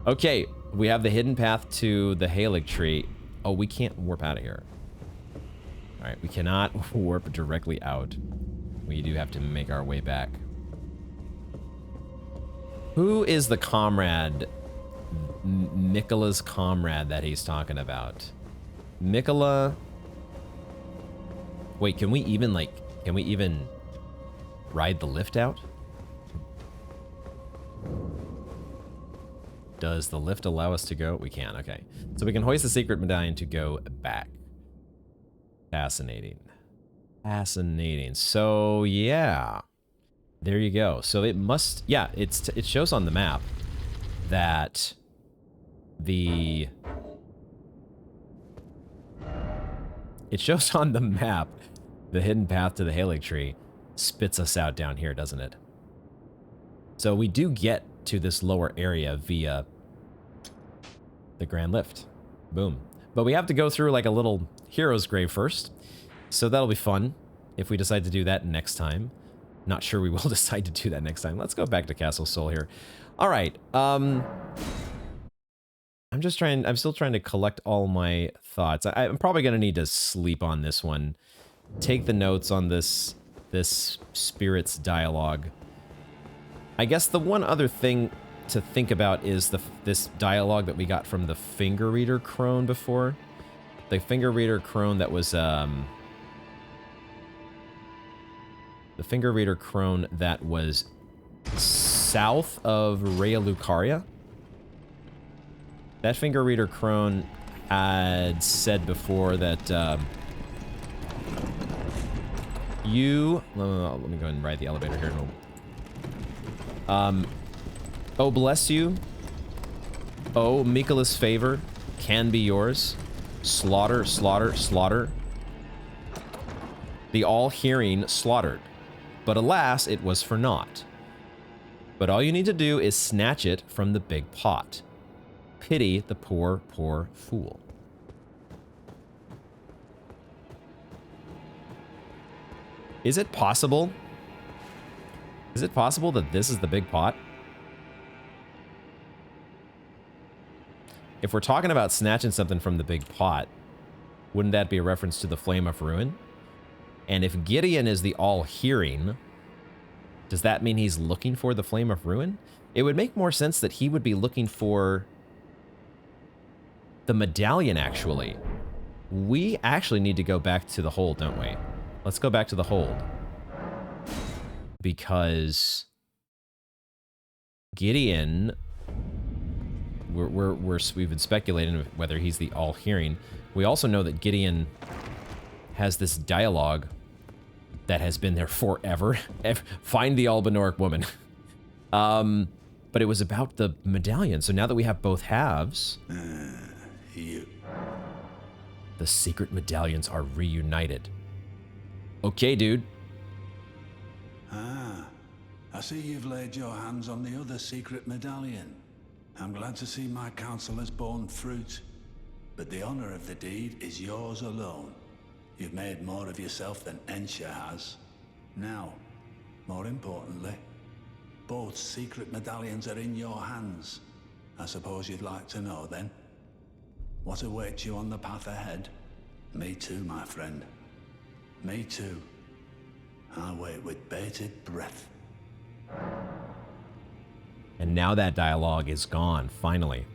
Okay, we have the hidden path to the Halig tree. Oh, we can't warp out of here. Alright, we cannot warp directly out. We do have to make our way back. Who is the comrade? Mikola's comrade that he's talking about. Mikola... Wait, can we even ride the lift out? Does the lift allow us to go? We can, okay. So we can hoist the secret medallion to go back. Fascinating. Fascinating. So, yeah. There you go. So it must... Yeah, it shows on the map that the... It shows on the map the hidden path to the Halig tree spits us out down here, doesn't it? So we do get to this lower area via the Grand Lift. Boom. But we have to go through like a little hero's grave first. So that'll be fun if we decide to do that next time. Not sure we will decide to do that next time. Let's go back to Castle Sol here. All right. I'm still trying to collect all my thoughts. I'm probably going to need to sleep on this one. Take the notes on this spirit's dialogue. I guess the one other thing to think about is this dialogue that we got from the finger reader crone before. The finger reader crone that was the finger reader crone that was south of Rhea Lucaria. That finger reader crone had said before that let me go ahead and ride the elevator here. Oh, bless you. Oh, Mikola's favor can be yours. Slaughter, slaughter, slaughter. The all-hearing slaughtered. But alas, it was for naught. But all you need to do is snatch it from the big pot. Pity the poor, poor fool. Is it possible? Is it possible that this is the big pot? If we're talking about snatching something from the big pot, wouldn't that be a reference to the Flame of Ruin? And if Gideon is the all-hearing, does that mean he's looking for the Flame of Ruin? It would make more sense that he would be looking for the medallion, actually. We actually need to go back to the hold, don't we? Let's go back to the hold. Because Gideon, we've been speculating whether he's the all-hearing. We also know that Gideon has this dialogue that has been there forever. Find the Albanoric woman. But it was about the medallion. So now that we have both halves, the secret medallions are reunited. Okay, dude. I see you've laid your hands on the other secret medallion. I'm glad to see my counsel has borne fruit. But the honor of the deed is yours alone. You've made more of yourself than Ensha has. Now, more importantly, both secret medallions are in your hands. I suppose you'd like to know, then? What awaits you on the path ahead? Me too, my friend. Me too. I wait with bated breath. And now that dialogue is gone, finally.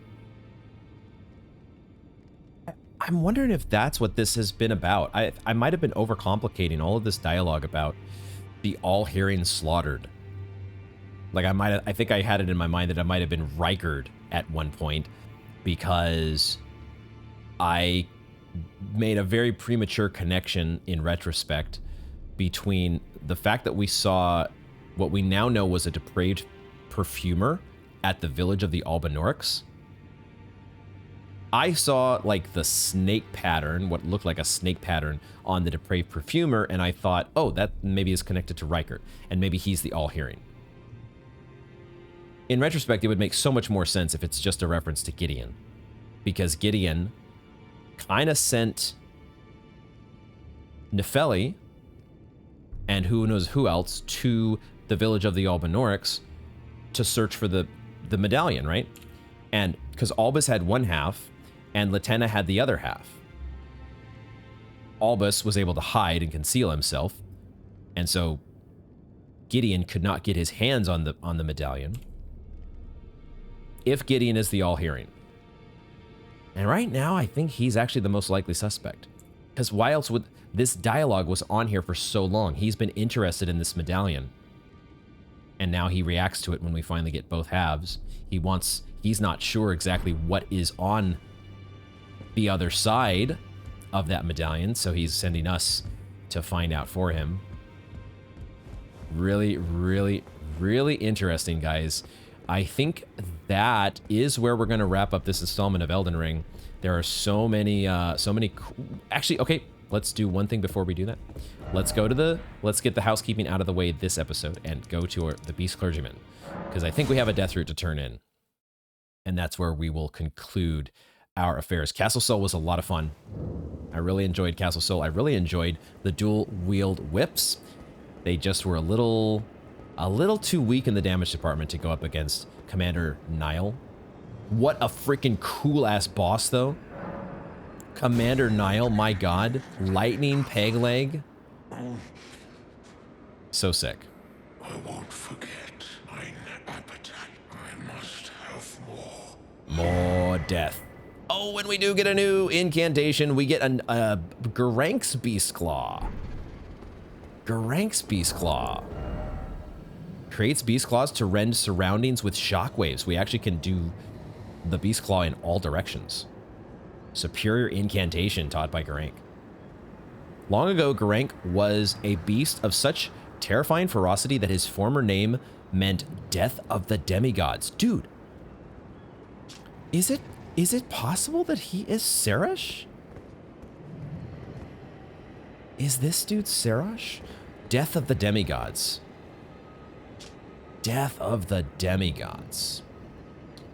I'm wondering if that's what this has been about. I might have been overcomplicating all of this dialogue about the all-hearing slaughtered. Like I think I had it in my mind that I might have been Rykard at one point because I made a very premature connection in retrospect between the fact that we saw what we now know was a depraved perfumer at the village of the Albanorics. I saw like the snake pattern, what looked like a snake pattern on the depraved perfumer, and I thought, oh, that maybe is connected to Rykard, and maybe he's the all-hearing. In retrospect, it would make so much more sense if it's just a reference to Gideon, because Gideon kind of sent Nefeli and who knows who else to the village of the Albanorics to search for the medallion, right? And because Albus had one half and Latenna had the other half. Albus was able to hide and conceal himself, and so Gideon could not get his hands on the medallion. If Gideon is the all-hearing. And right now, I think he's actually the most likely suspect. Because why else would this dialogue was on here for so long? He's been interested in this medallion. And now he reacts to it when we finally get both halves. He's not sure exactly what is on the other side of that medallion, so he's sending us to find out for him. Really, really, really interesting, guys. I think that is where we're going to wrap up this installment of Elden Ring. There are so many actually, okay, let's do one thing before we do that. Let's get the housekeeping out of the way this episode and go to the Beast Clergyman, because I think we have a death route to turn in. And that's where we will conclude our affairs. Castle Sol was a lot of fun. I really enjoyed Castle Sol. I really enjoyed the dual wield whips. They just were a little too weak in the damage department to go up against Commander Niall. What a freaking cool ass boss though. Commander Niall, my god. Lightning peg leg. So sick. I won't forget mine appetite. I must have more. More death. Oh, when we do get a new incantation, we get a Gerank's Beast Claw. Gerank's Beast Claw. Creates Beast Claws to rend surroundings with shockwaves. We actually can do the Beast Claw in all directions. Superior incantation taught by Gerank. Long ago, Gerank was a beast of such terrifying ferocity that his former name meant Death of the Demigods. Dude, is it possible that he is Serash? Is this dude Serash? Death of the Demigods. Death of the Demigods.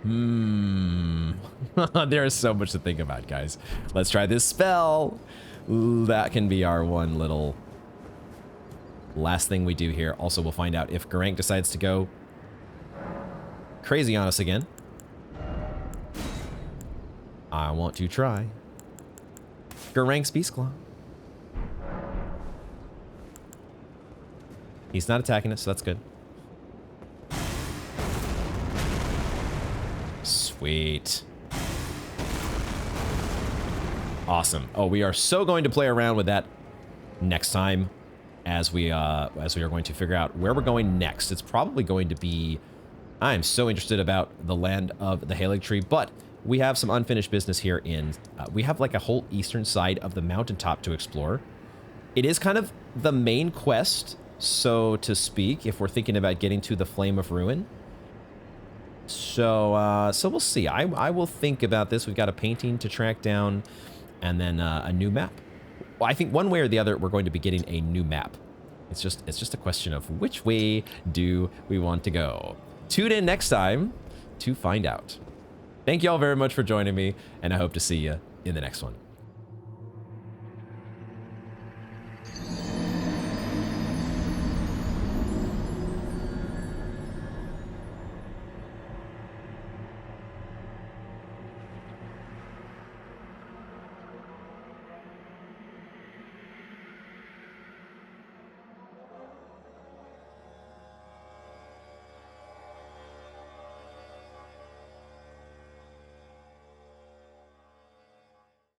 There is so much to think about, guys. Let's try this spell. Ooh, that can be our one little last thing we do here. Also, we'll find out if Garank decides to go crazy on us again. I want to try Garank's Beast Claw. He's not attacking us, so that's good. Sweet. Awesome. Oh, we are so going to play around with that next time as we are going to figure out where we're going next. It's probably going to be... I am so interested about the land of the Halig Tree, but we have some unfinished business here in... we have like a whole eastern side of the mountaintop to explore. It is kind of the main quest, so to speak, if we're thinking about getting to the Flame of Ruin. So we'll see. I will think about this. We've got a painting to track down, and then a new map. Well, I think one way or the other, we're going to be getting a new map. It's just a question of which way do we want to go. Tune in next time to find out. Thank you all very much for joining me, and I hope to see you in the next one.